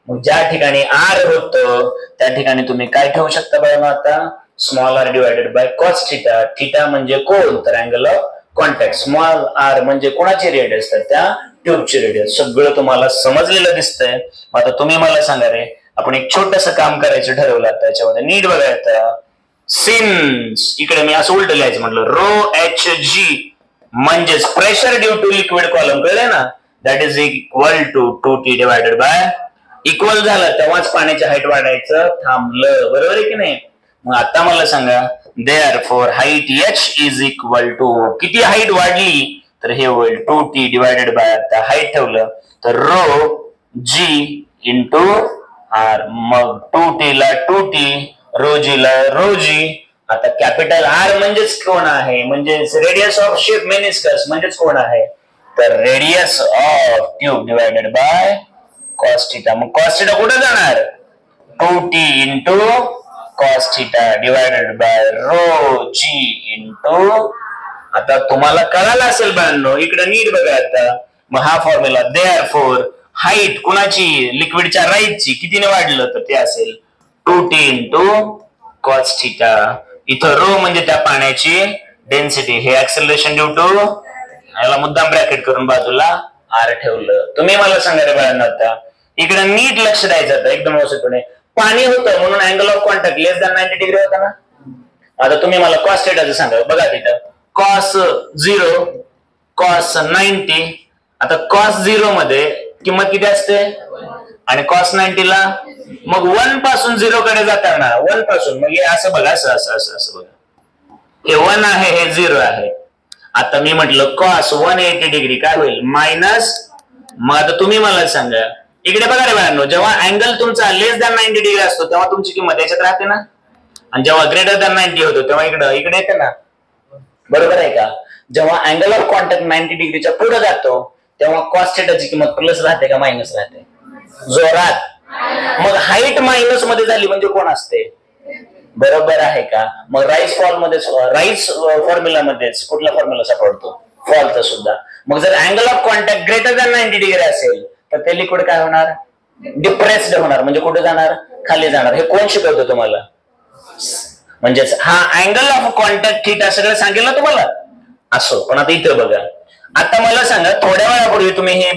मग ज्या ठिकाणी r होतं त्या ठिकाणी तुम्ही काय ठेवू शकता बघा? आता small r divided by cos theta. Theta म्हणजे कोण? तर angle of contact. Small r म्हणजे कोणाची रेडियस? तर त्या ट्यूबची रेडियस. सगळं तुम्हाला समजलेलं दिसतंय. आता तुम्ही मला सांगा रे, आपण एक छोटस काम करायचं ठरवलं, त्याच्यामध्ये नीट बघायचं. सिन्स इकडे मी असं उलट लिहायचं म्हटलं, रो एच जी म्हणजेच pressure due to liquid column, कळले ना? That is equal to 2t divided by. Equal झालं तेव्हाच पाण्याची हाईट वाढायचं थांबलं, बरोबर आहे की नाही? मग आता मला सांगा, therefore height h is equal to, किती हाईट वाढली? तर हे होईल 2t डिवायडेड बाय, आता हाईट ठेवलं तर रो जी इंटू r. मग 2t ला 2t, रो जी ला रो जी. आता कॅपिटल R म्हणजेच कोण आहे? म्हणजेच रेडियस ऑफ शेप मेनिस्कस म्हणजेच कोण आहे? तर radius of tube divided by cos theta. मग कॉस थीटा कुठे जाणार? 2t into cos theta divided by rho g into. आता तुम्हाला कळालं असेल बाळांनो, इकडे नीट बघा आता. मग हा फॉर्म्युला, देअरफॉर हाईट कुणाची? लिक्विडच्या राईटची कितीने वाढलं? तर ते असेल 2t इंटू कॉस थिटा. इथं रो म्हणजे त्या पाण्याची डेन्सिटी, हे ऍक्सेलरेशन ड्यू टू, याला मुद्दाम ब्रॅकेट करून बाजूला आर ठेवलं. तुम्ही मला सांगा रे बाळांनो, आता इकडे नीट लक्ष द्यायचं होतं एकदम व्यवस्थितपणे. पाणी होतं म्हणून angle of contact less than 90 degree होता ना. आता तुम्ही मला कॉस थिटाचं सांगा. बघा तिथं कॉस 0, कॉस 90. आता कॉस 0 मध्ये किंमत किती असते आणि कॉस 90 ला, मग 1 पासून 0 कडे जाताना 1 पासून, मग हे असं बघा, असं असं असं असं बघा, हे 1 आहे, हे 0 आहे. आता मी म्हटलं कॉस 180 डिग्री काय होईल मायनस. मग आता तुम्ही मला सांगा, इकडे बघा रे बाळांनो, जेव्हा अँगल तुमचा लेस दॅन 90 डिग्री असतो तेव्हा तुमची किंमत याच्यात राहते ना, आणि जेव्हा ग्रेटर दॅन 90 होतो तेव्हा इकडे येते ना, बरोबर आहे का. जेव्हा अँगल ऑफ कॉन्टॅक्ट 90 डिग्रीच्या पुढे जातो तेव्हा कॉस थिटाची किंमत प्लस राहते का मायनस राहते? जोरात. मग हाईट मायनस मध्ये झाली म्हणजे कोण असते? बरोबर आहे का. मग राईस फॉर्म्युला मध्येच कुठला फॉर्म्युला सापडतो? फॉलचा सुद्धा. मग जर angle of contact greater than 90 degree असेल तर ते लिक्विड काय होणार? डिप्रेस्ड होणार, म्हणजे कुठे जाणार? खाली जाणार. हे कोण शिकवतो तुम्हाला? म्हणजेच हा अँगल ऑफ कॉन्टॅक्ट थिटा सगळं सांगेल ना तुम्हाला. असो, पण आता इथं बघा, आता मला सांगा थोड्या वेळापूर्वी तुम्ही हे